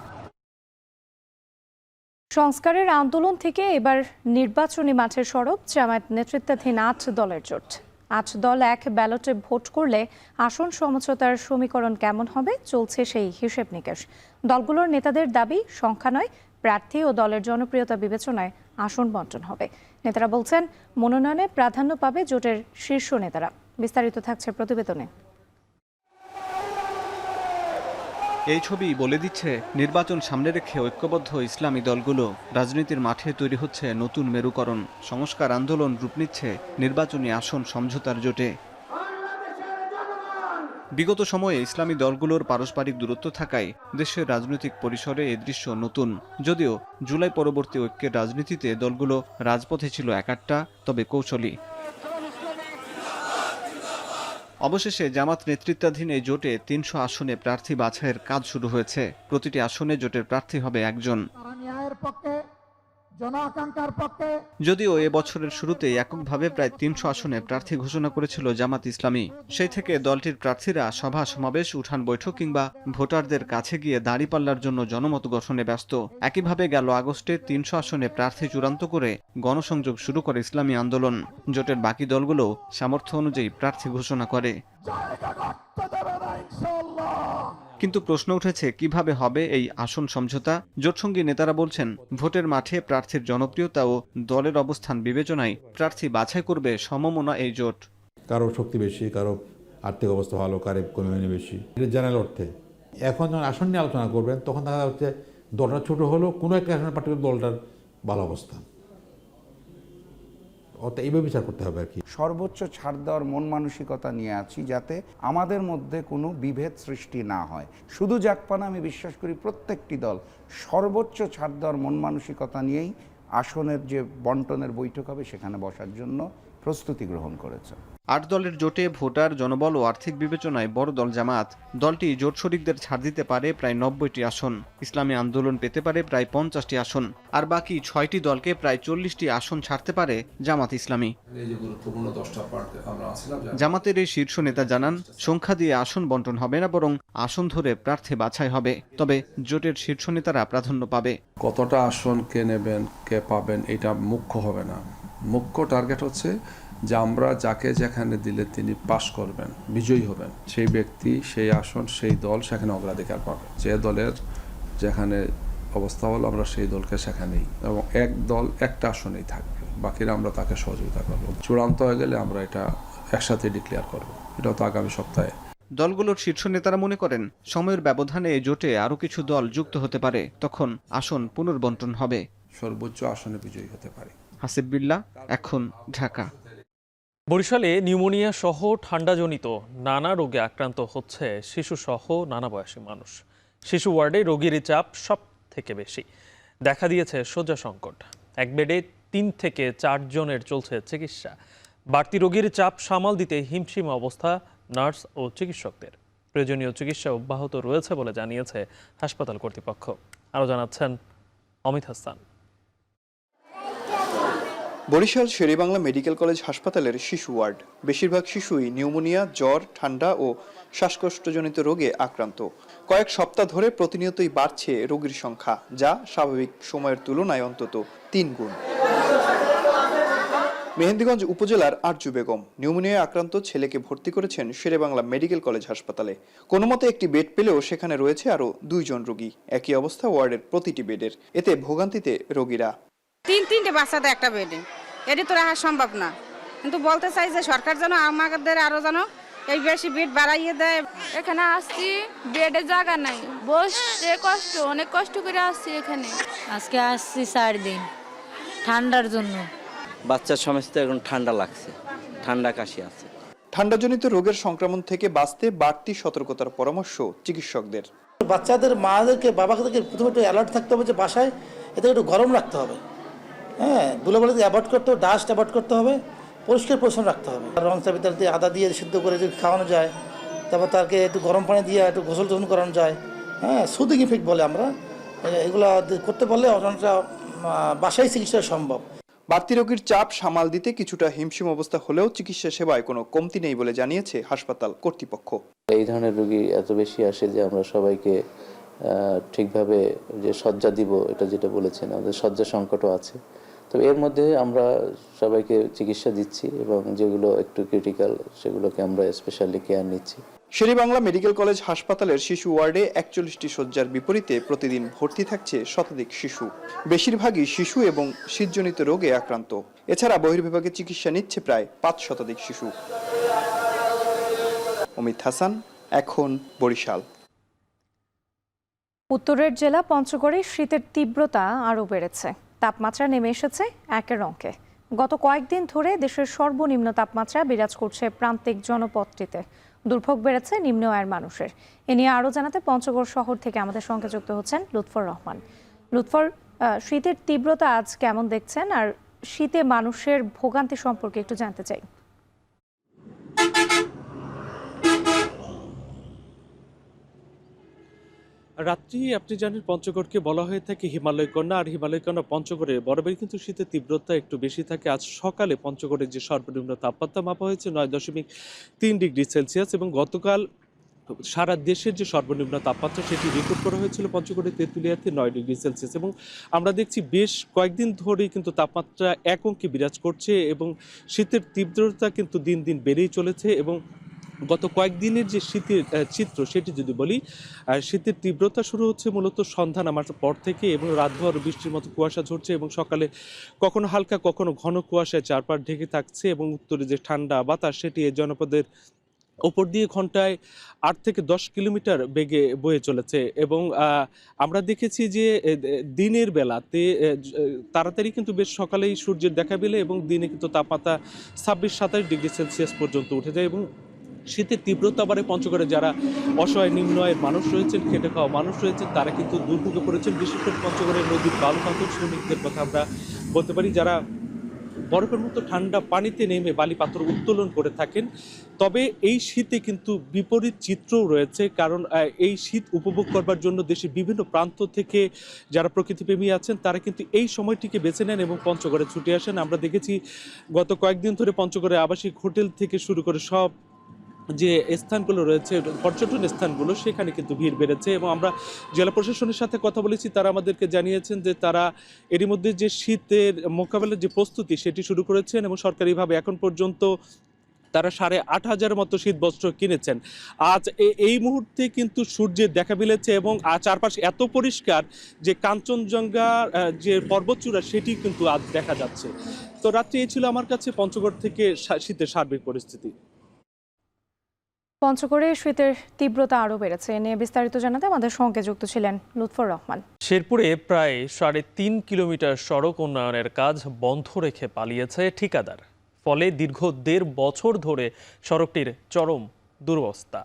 সংস্কারের আন্দোলন থেকে এবার নির্বাচনী মাঠে সরব জামায়াত নেতৃত্বাধীন 8 দলের জোট। 8 দল এক ব্যালটে ভোট করলে আসন সমঝোতার সমীকরণ কেমন হবে চলছে সেই হিসেব নিকেশ। দলগুলোর নেতাদের দাবি সংখ্যা নয়, প্রার্থী ও দলের জনপ্রিয়তা বিবেচনায় আসন বণ্টন হবে। নেতারা বলছেন, মনোনয়নে প্রাধান্য পাবে জোটের শীর্ষ নেতারা। বিস্তারিত থাকছে প্রতিবেদনে।
এই ছবি বলে দিচ্ছে নির্বাচন সামনে রেখে ঐক্যবদ্ধ ইসলামী দলগুলো রাজনীতির মাঠে তৈরি হচ্ছে নতুন মেরুকরণ। সংস্কার আন্দোলন রূপ নিচ্ছে নির্বাচনী আসন সমঝোতার জোটে। বিগত সময়ে ইসলামী দলগুলোর পারস্পরিক দূরত্ব থাকায় দেশের রাজনৈতিক পরিসরে এ দৃশ্য নতুন। যদিও জুলাই পরবর্তী ঐক্যের রাজনীতিতে দলগুলো রাজপথে ছিল একাট্টা, তবে কৌশলী। অবশেষে জামাত নেতৃত্বাধীন এই জোটে ৩০০ আসনে প্রার্থী বাছাইয়ের কাজ শুরু হয়েছে। প্রতিটি আসনে জোটের প্রার্থী হবে একজন। যদিও এ বছরের শুরুতে এককভাবে প্রায় ৩০০ আসনে প্রার্থী ঘোষণা করেছিল জামাত ইসলামী। সেই থেকে দলটির প্রার্থীরা সভা সমাবেশ, উঠান বৈঠক কিংবা ভোটারদের কাছে গিয়ে দাঁড়িপাল্লার জন্য জনমত গঠনে ব্যস্ত। একইভাবে গেল আগস্টে ৩০০ আসনে প্রার্থী চূড়ান্ত করে গণসংযোগ শুরু করে ইসলামী আন্দোলন। জোটের বাকি দলগুলো সামর্থ্য অনুযায়ী প্রার্থী ঘোষণা করে। কিন্তু প্রশ্ন উঠেছে, কিভাবে হবে এই আসন সমঝোতা? জোটসঙ্গী নেতারা বলছেন, ভোটের মাঠে প্রার্থীর জনপ্রিয়তা ও দলের অবস্থান বিবেচনায় প্রার্থী বাছাই করবে সমমনা এই জোট।
কারো শক্তি বেশি, কারো আর্থিক অবস্থা ভালো, কারো কমিউনি বেশি, এটা জেনারেল অর্থে। এখন যখন আসন নিয়ে আলোচনা করবেন তখন দেখা যাচ্ছে দলটা ছোট হলেও কোনো একটা আসনের পার্টিকুলার দলটার ভালো অবস্থা, অর্থাৎ এইভাবে বিচার করতে হবে আর কি।
সর্বোচ্চ ছাড় দেওয়ার মন মানসিকতা নিয়ে আছি, যাতে আমাদের মধ্যে কোনো বিভেদ সৃষ্টি না হয়। শুধু জাকপানা, আমি বিশ্বাস করি প্রত্যেকটি দল সর্বোচ্চ ছাড় দেওয়ার মন মানসিকতা নিয়েই আসনের যে বন্টনের বৈঠক হবে সেখানে বসার জন্য প্রস্তুতি গ্রহণ করেছে।
৮ দলের জোটে ভোটার, জনবল ও আর্থিক বিবেচনায় বড় দল জামাত। দলটি জোট শরিকদের ছাড় দিতে পারে প্রায় ৯০টি আসন, ইসলামী আন্দোলন পেতে পারে প্রায় ৫০টি আসন, আর বাকি ৬টি দলকে প্রায় ৪০টি আসন ছাড়তে পারে জামাত ইসলামী। জামাতের এই শীর্ষ নেতা জানান, সংখ্যা দিয়ে আসন বন্টন হবে না, বরং আসন ধরে প্রার্থী বাছাই হবে। তবে জোটের শীর্ষ নেতারা প্রাধান্য পাবে।
কতটা আসন কে নেবেন, কে পাবেন, এটা মুখ্য হবে না। মুখ্য টার্গেট হচ্ছে যে আমরা যাকে যেখানে দিলে তিনি পাশ করবেন, বিজয়ী হবেন, সেই ব্যক্তি, সেই আসন, সেই দল সেখানে অগ্রাধিকার পাবে। যে দলের যেখানে অবস্থা হলো আমরা সেই দলকে সেখানেই, এবং এক দল একটা আসনেই থাকবে, বাকিরা আমরা তাকে সহযোগিতা করবো। চূড়ান্ত হয়ে গেলে আমরা এটা একসাথে ডিক্লেয়ার করবো। এটা তো আগামী সপ্তাহে।
দলগুলোর শীর্ষ নেতারা মনে করেন, সময়ের ব্যবধানে এই জোটে আরও কিছু দল যুক্ত হতে পারে, তখন আসন পুনর্বন্টন হবে।
সর্বোচ্চ আসনে বিজয়ী হতে পারে।
হাসিব বিল্লাহ, এখন, ঢাকা।
বরিশালে নিউমোনিয়া সহ ঠান্ডাজনিত নানা রোগে আক্রান্ত হচ্ছে শিশু সহ নানা বয়সী মানুষ। শিশু ওয়ার্ডে রোগীর চাপ সব থেকে বেশি। দেখা দিয়েছে শয্যা সংকট। এক বেডে ৩ থেকে ৪ জনের চলছে চিকিৎসা। বাড়তি রোগীর চাপ সামাল দিতে হিমশিম অবস্থা নার্স ও চিকিৎসকদের। প্রয়োজনীয় চিকিৎসা অব্যাহত রয়েছে বলে জানিয়েছে হাসপাতাল কর্তৃপক্ষ। আরও জানাচ্ছেন অমিত হাসান।
বরিশাল শেরেবাংলা মেডিকেল কলেজ হাসপাতালের শিশু ওয়ার্ড। বেশিরভাগ শিশুই নিউমোনিয়া, জ্বর, ঠান্ডা ও শ্বাসকষ্টজনিত রোগে আক্রান্ত। কয়েক সপ্তাহ ধরে প্রতিনিয়তই বাড়ছে রোগীর সংখ্যা, যা স্বাভাবিক সময়ের তুলনায় অন্তত ৩ গুণ। মেহেন্দিগঞ্জ উপজেলার আরজু বেগম নিউমোনিয়ায় আক্রান্ত ছেলেকে ভর্তি করেছেন শেরেবাংলা মেডিকেল কলেজ হাসপাতালে। কোনো মতে একটি বেড পেলেও সেখানে রয়েছে আরও 2 জন রোগী। একই অবস্থা ওয়ার্ডের প্রতিটি বেডের। এতে ভোগান্তিতে রোগীরা।
3-3টে বাচ্চা দেয় একটা বেডে, এটি তো রাখা সম্ভব না। কিন্তু বলতে চাই যে সরকার যেন আমাদের আরো যেন এই বেশি বেড বাড়াইয়ে দেয়।
এখানে আসছি, বেডে জায়গা নাই, বসতে কষ্ট, অনেক কষ্ট করে আসছি এখানে।
আজকে আসছি 4 দিন ঠান্ডার জন্য।
বাচ্চার সমস্ত এখন ঠান্ডা লাগছে, ঠান্ডা কাশি আছে।
ঠান্ডাজনিত রোগের সংক্রমণ থেকে বাঁচতে বাড়তি সতর্কতার পরামর্শ চিকিৎসকদের।
বাচ্চাদের মাদেরকে, বাবাদেরকে প্রথমে একটু অ্যালার্ট থাকতে হবে যে বাসায় এদের একটু গরম রাখতে হবে। হ্যাঁ, ধুলোবালি অ্যাভয়েড করতে হবে, ডাস্ট অ্যাভয়েড করতে হবে, পরিষ্কার পরিচ্ছন্ন রাখতে হবে। রং চাপি তার আদা দিয়ে সিদ্ধ করে যদি খাওয়ানো যায়, তারপর তাকে একটু গরম পানি দিয়ে একটু গোসল টোসল করানো যায়। হ্যাঁ, সুদিং ইফেক্ট বলে আমরা, এগুলো করতে পারলে অনেকটা বাসায় চিকিৎসা সম্ভব।
বাড়তি রোগীর চাপ সামাল দিতে কিছুটা হিমশিম অবস্থা হলেও চিকিৎসা সেবায় কোনো কমতি নেই বলে জানিয়েছে হাসপাতাল কর্তৃপক্ষ।
এই ধরনের রোগী এত বেশি আসে যে আমরা সবাইকে ঠিকভাবে যে শয্যা দিব, এটা যেটা বলেছেন, আমাদের শয্যা সংকটও আছে। তবে এর মধ্যে আমরা সবাইকে চিকিৎসা দিচ্ছি এবং যেগুলো একটু ক্রিটিক্যাল সেগুলোকে আমরা স্পেশালি কেয়ার নিচ্ছি।
শেরেবাংলা মেডিকেল কলেজ হাসপাতালের শিশু ওয়ার্ডে 41টি শয্যার বিপরীতে প্রতিদিন ভর্তি থাকছে শতাধিক শিশু। বেশিরভাগই শিশু এবং শীতজনিত রোগে আক্রান্ত। এছাড়া বহির্বিভাগে চিকিৎসা নিচ্ছে প্রায় 5 শতাধিক শিশু। অমিত হাসান, এখন বরিশাল।
উত্তরের জেলা পঞ্চগড়ে শীতের তীব্রতা আরও বেড়েছে। তাপমাত্রা নেমে এসেছে একের অঙ্কে। গত কয়েকদিন ধরে দেশের সর্বনিম্ন তাপমাত্রা বিরাজ করছে প্রান্তিক জনপদটিতে। দুর্ভোগ বেড়েছে নিম্ন আয়ের মানুষের। এ নিয়ে আরও জানাতে পঞ্চগড় শহর থেকে আমাদের সঙ্গে যুক্ত হচ্ছেন লুৎফর রহমান। লুৎফর, শীতের তীব্রতা আজ কেমন দেখছেন, আর শীতে মানুষের ভোগান্তি সম্পর্কে একটু জানতে চাই।
রাত্রি আপনি জানেন পঞ্চগড়কে বলা হয়ে থাকে হিমালয় কন্যা, আর হিমালয় কন্যা পঞ্চগড়ে বরাবরই কিন্তু শীতের তীব্রতা একটু বেশি থাকে। আজ সকালে পঞ্চগড়ের যে সর্বনিম্ন তাপমাত্রা মাপা হয়েছে 9.3 ডিগ্রি সেলসিয়াস, এবং গতকাল সারা দেশের যে সর্বনিম্ন তাপমাত্রা সেটি রেকর্ড করা হয়েছিল পঞ্চগড়ের তেঁতুলিয়াতে 9 ডিগ্রি সেলসিয়াস। এবং আমরা দেখছি বেশ কয়েকদিন ধরেই কিন্তু তাপমাত্রা এক অঙ্কে বিরাজ করছে এবং শীতের তীব্রতা কিন্তু দিন দিন বেড়েই চলেছে। এবং গত কয়েকদিনের যে শীতের চিত্র সেটি যদি বলি, শীতের তীব্রতা শুরু হচ্ছে মূলত সন্ধ্যা নামার পর থেকে, এবং রাতভর বৃষ্টির মতো কুয়াশা ঝরছে এবং সকালে কখনো হালকা কখনো ঘন কুয়াশায় চারপাশ ঢেকে থাকছে। এবং উত্তরে যে ঠান্ডা বাতাস সেটি এই জনপদের ওপর দিয়ে ঘন্টায় 8 থেকে 10 কিলোমিটার বেগে বয়ে চলেছে। এবং আমরা দেখেছি যে দিনের বেলাতে তাড়াতাড়ি কিন্তু বেশ সকালেই সূর্যের দেখা পেলে এবং দিনে কিন্তু তাপমাত্রা 26-27 ডিগ্রি সেলসিয়াস পর্যন্ত উঠে যায়। এবং শীতের তীব্রতা বাড়ে পঞ্চগড়ে যারা অসহায় নিম্ন আয়ের মানুষ রয়েছেন, খেটে খাওয়া মানুষ রয়েছেন, তারা কিন্তু দুর্ভোগে পড়েছেন। বিশেষ করে পঞ্চগড়ের নদীর বালুকান্তর শ্রমিকদের কথা আমরা বলতে পারি, যারা বরফের মতো ঠান্ডা পানিতে নেমে বালি পাথর উত্তোলন করে থাকেন। তবে এই শীতে কিন্তু বিপরীত চিত্রও রয়েছে, কারণ এই শীত উপভোগ করবার জন্য দেশের বিভিন্ন প্রান্ত থেকে যারা প্রকৃতিপ্রেমী আছেন তারা কিন্তু এই সময়টিকে বেছে নেন এবং পঞ্চগড়ে ছুটে আসেন। আমরা দেখেছি গত কয়েকদিন ধরে পঞ্চগড়ে আবাসিক হোটেল থেকে শুরু করে সব যে স্থানগুলো রয়েছে, পর্যটন স্থানগুলো, সেখানে কিন্তু ভিড় বেড়েছে। এবং আমরা জেলা প্রশাসনের সাথে কথা বলেছি, তারা আমাদেরকে জানিয়েছেন যে তারা এরই মধ্যে যে শীতের মোকাবেলার যে প্রস্তুতি সেটি শুরু করেছেন এবং সরকারিভাবে এখন পর্যন্ত তারা 8,500 মতো শীত বস্ত্র কিনেছেন। আজ এই মুহূর্তে কিন্তু সূর্যের দেখা মিলেছে এবং চারপাশে এত পরিষ্কার যে কাঞ্চনজঙ্ঘা যে পর্বতচূড়া সেটি কিন্তু আজ দেখা যাচ্ছে। তো রাত্রে এই ছিল আমার কাছে পঞ্চগড় থেকে শীতের সার্বিক পরিস্থিতি।
পঞ্চগড়ে শীতের তীব্রতা আরও বেড়েছে। এ নিয়ে বিস্তারিত জানাতে আমাদের সঙ্গে যুক্ত ছিলেন লুৎফর রহমান।
শেরপুরে প্রায় 3.5 কিলোমিটার সড়ক উন্নয়নের কাজ বন্ধ রেখে পালিয়েছে ঠিকাদার। ফলে দীর্ঘ 1.5 বছর ধরে সড়কটির চরম দুরবস্থা।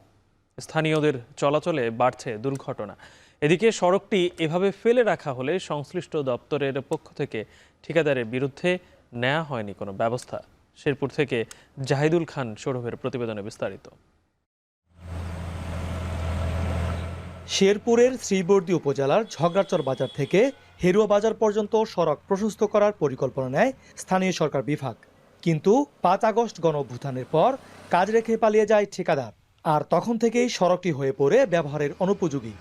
স্থানীয়দের চলাচলে বাড়ছে দুর্ঘটনা। এদিকে সড়কটি এভাবে ফেলে রাখা হলে সংশ্লিষ্ট দপ্তরের পক্ষ থেকে ঠিকাদারের বিরুদ্ধে নেওয়া হয়নি কোনো ব্যবস্থা। শেরপুর থেকে জাহিদুল খান সৌরভের প্রতিবেদনে বিস্তারিত।
শেরপুরের শ্রীবর্দী উপজেলার ঝগড়াচর বাজার থেকে হেরুয়া বাজার পর্যন্ত সড়ক প্রশস্ত করার পরিকল্পনা নেয় স্থানীয় সরকার বিভাগ। কিন্তু 5 আগস্ট গণঅভ্যুত্থানের পর কাজ রেখে পালিয়ে যায় ঠিকাদার, আর তখন থেকেই সড়কটি হয়ে পড়ে ব্যবহারের অনুপযোগী।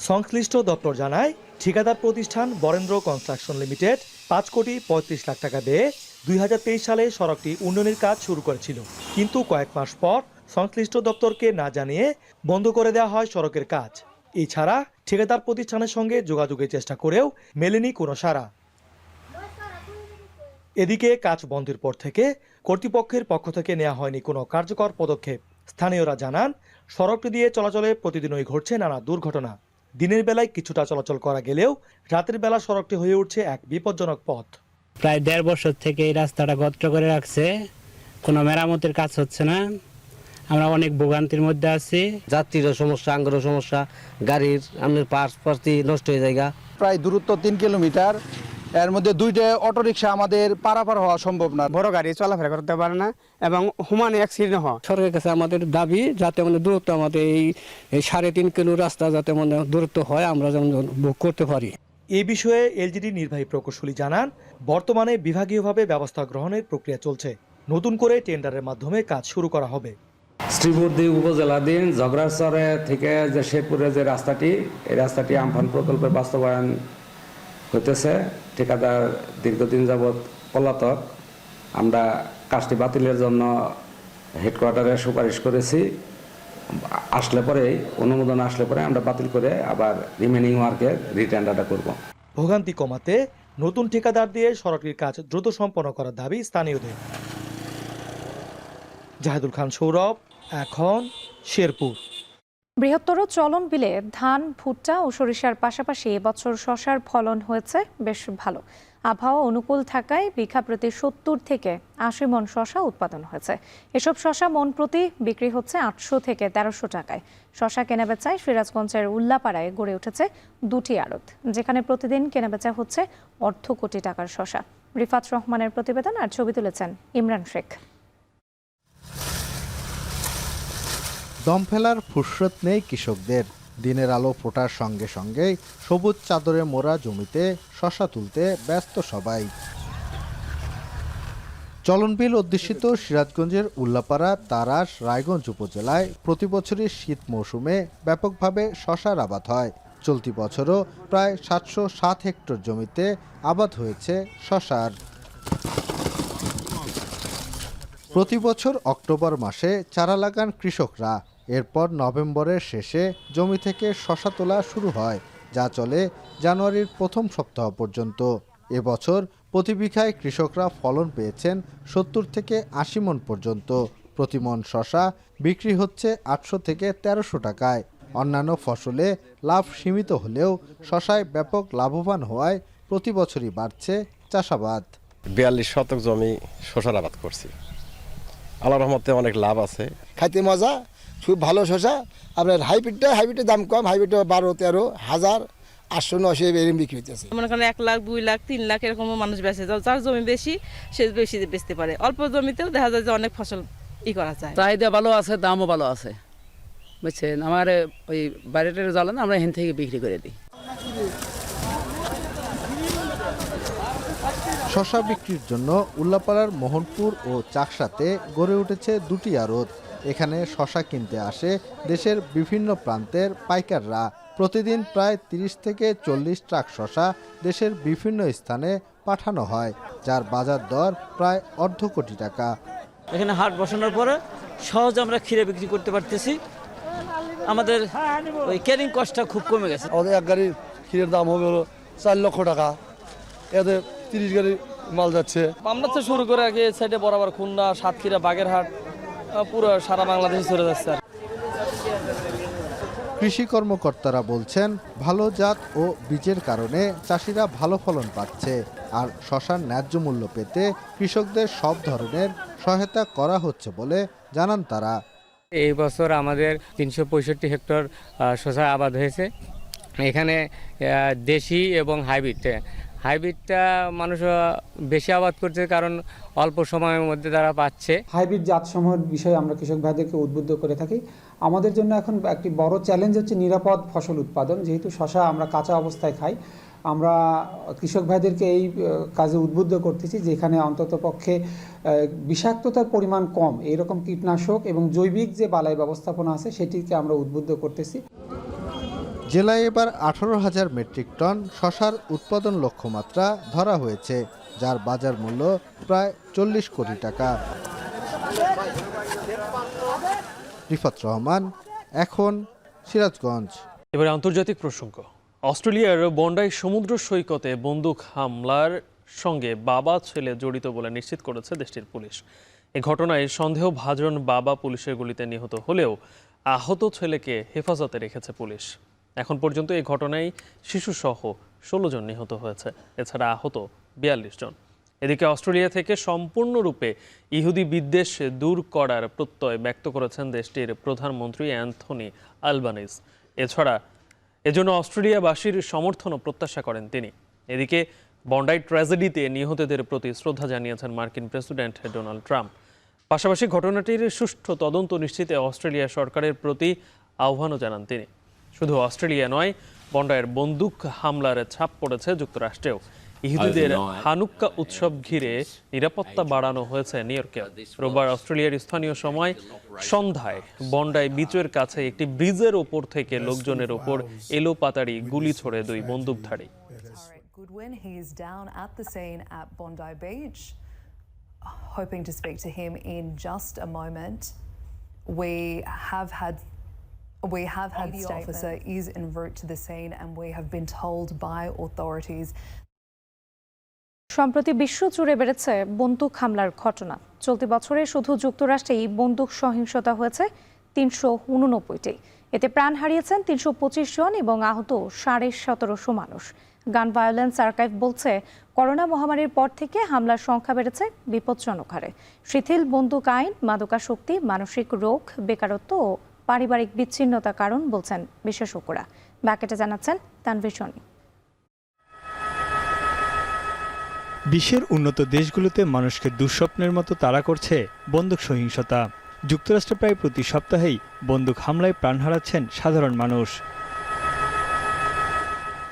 সংশ্লিষ্ট দপ্তর জানায়, ঠিকাদার প্রতিষ্ঠান বরেন্দ্র কনস্ট্রাকশন লিমিটেড 5,35 লাখ টাকা ব্যয়ে 2023 সালে সড়কটি উন্নয়নের কাজ শুরু করেছিল। কিন্তু কয়েক মাস পর সংশ্লিষ্ট দপ্তরকে না জানিয়ে বন্ধ করে দেওয়া হয় সড়কের কাজ। এছাড়া ঠিকাদার প্রতিষ্ঠানের সঙ্গে যোগাযোগের চেষ্টা করেও মেলেনি কোনো সাড়া। এদিকে কাজ বন্ধের পর থেকে কর্তৃপক্ষের পক্ষ থেকে নেওয়া হয়নি কোনো কার্যকর পদক্ষেপ। স্থানীয়রা জানান, সড়কটি দিয়ে চলাচলে প্রতিদিনই ঘটছে নানা দুর্ঘটনা। দিনের বেলায় কিছুটা চলাচল করা গেলেও রাতের বেলা সড়কটি হয়ে উঠছে এক বিপজ্জনক পথ।
প্রায় 1.5 বছর থেকে এই রাস্তাটা গত্র করে রাখছে, কোনো মেরামতের কাজ হচ্ছে না। আমরা অনেক ভোগান্তির মধ্যে আছি।
যাত্রীরও সমস্যা, আঙ্গরও সমস্যা, গাড়ির আমাদের পার্টি নষ্ট হয়ে যায়।
প্রায় দূরত্ব 3 কিলোমিটার, এর মধ্যে 2টা অটোরিকশা আমাদের পারাপার হওয়া সম্ভব না।
বড় গাড়ি চলাফেরা করতে পারে না এবং হুমানে অ্যাক্সিডেন্ট হয়।
সরকারের কাছে আমাদের দাবি যাতে আমাদের দূরত্ব, আমাদের এই 3.5 কিলো রাস্তা যাতে আমাদের দূরত্ব হয়, আমরা যেমন বুক করতে পারি।
এই বিষয়ে এলজিডি নির্বাহী প্রকৌশলী জানান, বর্তমানে বিভাগীয়ভাবে ব্যবস্থা গ্রহণের প্রক্রিয়া চলছে। নতুন করে টেন্ডারের মাধ্যমে কাজ শুরু করা হবে।
শ্রীবর্দী উপজেলাধীন ঝগড়াচরে থেকে যে শেরপুরের যে রাস্তাটি, এই রাস্তাটি আমফান প্রকল্পের বাস্তবায়ন হইতেছে। ঠিকাদার দীর্ঘদিন যাবৎ পলাতক। আমরা কাজটি বাতিলের জন্য হেডকোয়ার্টারে সুপারিশ করেছি, আসলে পরে অনুমোদন আসলে পরে আমরা বাতিল করে আবার রিমেনিং ওয়ার্কের রিটেন্ডারটা করব।
ভোগান্তি কমাতে নতুন ঠিকাদার দিয়ে সড়কের কাজ দ্রুত সম্পন্ন করার দাবি স্থানীয়দের। জাহেদুল খান সৌরভ, এখন শেরপুর।
বৃহত্তর চলন বিলে ধান, ভুট্টা ও সরিষার পাশাপাশি এবছর শশার ফলন হয়েছে বেশ ভালো। আবহাওয়া অনুকূল থাকায় বিঘা প্রতি 70 থেকে 80 মণ শশা উৎপাদন হয়েছে। এসব শশা মণ প্রতি বিক্রি হচ্ছে 800 থেকে 1300 টাকায়। শশা কেনাবেচায় সিরাজগঞ্জের উল্লাপাড়ায় গড়ে উঠেছে দুটি আড়ত, যেখানে প্রতিদিন কেনাবেচা হচ্ছে অর্ধ কোটি টাকার শশা। রিফাত রহমানের প্রতিবেদন আর ছবি তুলেছেন ইমরান শেখ।
দম ফেলার ফুরসত নেই কৃষকদের। দিনের আলো ফোটার সঙ্গে সঙ্গেই সবুজ চাদরে মোড়া জমিতে শশা তুলতে ব্যস্ত সবাই। চলনবিল অধ্যুষিত সিরাজগঞ্জের উল্লাপাড়া, তারাস, রায়গঞ্জ উপজেলায় প্রতি বছরই শীত মৌসুমে ব্যাপকভাবে শশার আবাদ হয়। চলতি বছরও প্রায় 707 হেক্টর জমিতে আবাদ হয়েছে শশার। প্রতি বছর অক্টোবর মাসে চারা লাগান কৃষকরা। এরপর নভেম্বরের শেষে জমি থেকে শশা তোলা শুরু হয়, যা চলে জানুয়ারির প্রথম সপ্তাহ পর্যন্ত। এবছর প্রতি বিঘায় কৃষকরা ফলন পেয়েছেন 70 থেকে 80 মণ পর্যন্ত। প্রতি মণ শশা বিক্রি হচ্ছে 800 থেকে 1300 টাকায়। অন্যান্য ফসলে লাভ সীমিত হলেও শশায় ব্যাপক লাভবান হওয়ায় প্রতি বছরই বাড়ছে চাষাবাদ।
42 শতক জমি শশার আবাদ করছি, আল্লাহর রহমতে অনেক লাভ আছে।
খাইতে মজা, খুব ভালো শশা। আপনার হাইব্রিডের দাম কম, হাইব্রিডে 12-13 হাজার, 800-900 এরকম বিক্রি হইতেছে।
মনে করেন 1 লাখ, 2 লাখ, 3 লাখ এরকম মানুষ বেচে, যার জমি বেশি সে বেশি বেচতে পারে। অল্প জমিতেও দেখা যায় যে অনেক ফসল করা যায়।
চাহিদা ভালো আছে, দামও ভালো আছে, বুঝছেন। আমার ওই বাইরেটার জ্বালান আমরা এখান থেকে বিক্রি করে দিই।
শশা বিক্রির জন্য উল্লাপাড়ার মোহনপুর ও চাকসাতে গড়ে উঠেছে দুটি আড়ত। এখানে শশা কিনতে আসে দেশের বিভিন্ন প্রান্তের পাইকাররা। প্রতিদিন প্রায় 30 থেকে 40 ট্রাক শশা দেশের বিভিন্ন স্থানে পাঠানো হয়, যার বাজার দর প্রায় অর্ধ কোটি টাকা।
এখানে হাট বসানোর পরে সহজে আমরা ক্ষীরে বিক্রি করতে পারতেছি। আমাদের ওই ক্যারিং কস্টটা খুব কমে গেছে।
আমাদের এক গাড়ি ক্ষীরের দাম হবে হলো 4 লক্ষ টাকা, এতে 30 গাড়ি মাল যাচ্ছে।
আমরা তো শুরু করে আগে সাইডে বরাবর খুলনা, সাতক্ষীরা, বাগেরহাট, পুরো সারা বাংলাদেশে চলে যাচ্ছে।
কৃষি কর্মকর্তারা বলছেন, ভালো জাত ও বীজের কারণে চাষিরা ভালো ফলন পাচ্ছে। আর শশার ন্যায্য মূল্য পেতে কৃষকদের সব ধরনের সহায়তা করা হচ্ছে বলে জানান তারা।
এই বছর আমাদের 365 হেক্টর শশা আবাদ হয়েছে। এখানে দেশি এবং হাইব্রিডটা মানুষ বেশি আবাদ করছে, কারণ অল্প সময়ের মধ্যে তারা পাচ্ছে।
হাইব্রিড জাতসমূহের বিষয়ে আমরা কৃষক ভাইদেরকে উদ্বুদ্ধ করে থাকি। আমাদের জন্য এখন একটি বড় চ্যালেঞ্জ হচ্ছে নিরাপদ ফসল উৎপাদন। যেহেতু শশা আমরা কাঁচা অবস্থায় খাই, আমরা কৃষক ভাইদেরকে এই কাজে উদ্বুদ্ধ করতেছি, যেখানে অন্ততপক্ষে বিষাক্ততার পরিমাণ কম, এইরকম কীটনাশক এবং জৈবিক যে বালাই ব্যবস্থাপনা আছে সেটিকে আমরা উদ্বুদ্ধ করতেছি।
জেলায় এবার 18,000 মেট্রিক টন শশার উৎপাদন লক্ষ্যমাত্রা ধরা হয়েছে, যার বাজার মূল্য প্রায় 40 কোটি টাকা। রিফাত রহমান, এখন সিরাজগঞ্জ।
এবারে আন্তর্জাতিক প্রসঙ্গ। অস্ট্রেলিয়ার বন্ডাই সমুদ্র সৈকতে বন্দুক হামলার সঙ্গে বাবা ছেলে জড়িত বলে নিশ্চিত করেছে দেশটির পুলিশ। এ ঘটনায় সন্দেহভাজন বাবা পুলিশের গুলিতে নিহত হলেও আহত ছেলেকে হেফাজতে রেখেছে পুলিশ। এখন পর্যন্ত এই ঘটনায় শিশুসহ 16 জন নিহত হয়েছে, এছাড়া আহত 42 জন। এদিকে অস্ট্রেলিয়া থেকে সম্পূর্ণরূপে ইহুদি বিদ্বেষ দূর করার প্রত্যয় ব্যক্ত করেছেন দেশটির প্রধানমন্ত্রী অ্যান্থনি আলবানিজ। এজন্য অস্ট্রেলিয়াবাসীর সমর্থনও প্রত্যাশা করেন তিনি। এদিকে বন্ডাই ট্র্যাজেডিতে নিহতদের প্রতি শ্রদ্ধা জানিয়েছেন মার্কিন প্রেসিডেন্ট ডোনাল্ড ট্রাম্প। পাশাপাশি ঘটনাটির সুষ্ঠু তদন্ত নিশ্চিতে অস্ট্রেলিয়া সরকারের প্রতি আহ্বানও জানান তিনি। শুধু অস্ট্রেলিয়া নয়, বন্ডাইয়ের বন্দুক হামলার ছাপ পড়েছে যুক্তরাষ্ট্রেও। ইহুদিদের হানুক্কা উৎসব ঘিরে নিরাপত্তা বাড়ানো হয়েছে নিউ ইয়র্কে। রোববার অস্ট্রেলিয়ার স্থানীয় সময় সন্ধ্যায় বন্ডাই বিচের কাছে একটি ব্রিজের ওপর থেকে লোকজনের ওপর এলোপাতাড়ি গুলি ছোড়ে দুই বন্দুকধারী।
hoping to speak to him in just a moment. We have had the officer is en route to the scene and we have been told by authorities.
সম্প্রতি বিশ্ব জুড়ে বেড়েছে বন্দুক হামলার ঘটনা। চলতি বছরে শুধু যুক্তরাষ্ট্রেই বন্দুক সহিংসতা হয়েছে ৩৮৯টি। এতে প্রাণ হারিয়েছেন ৩২৫ জন এবং আহত ১৭৫০ মানুষ। গান ভায়োলেন্স আর্কাইভ বলছে, করোনা মহামারীর পর থেকে হামলার সংখ্যা বেড়েছে বিপজ্জনক হারে। শিথিল বন্দুক আইন, মাদকাসক্তি, মানসিক রোগ, বেকারত্ব ও পারিবারিক বিচ্ছিন্নতার কারণ বলছেন বিশেষজ্ঞরা। ব্যাকেটে জানাচ্ছেন তানভীর সনি।
বিশ্বের উন্নত দেশগুলোতে মানুষকে দুঃস্বপ্নের মতো তাড়া করছে বন্দুক সহিংসতা। যুক্তরাষ্ট্রে প্রায় প্রতি সপ্তাহেই বন্দুক হামলায় প্রাণ হারাচ্ছেন সাধারণ মানুষ।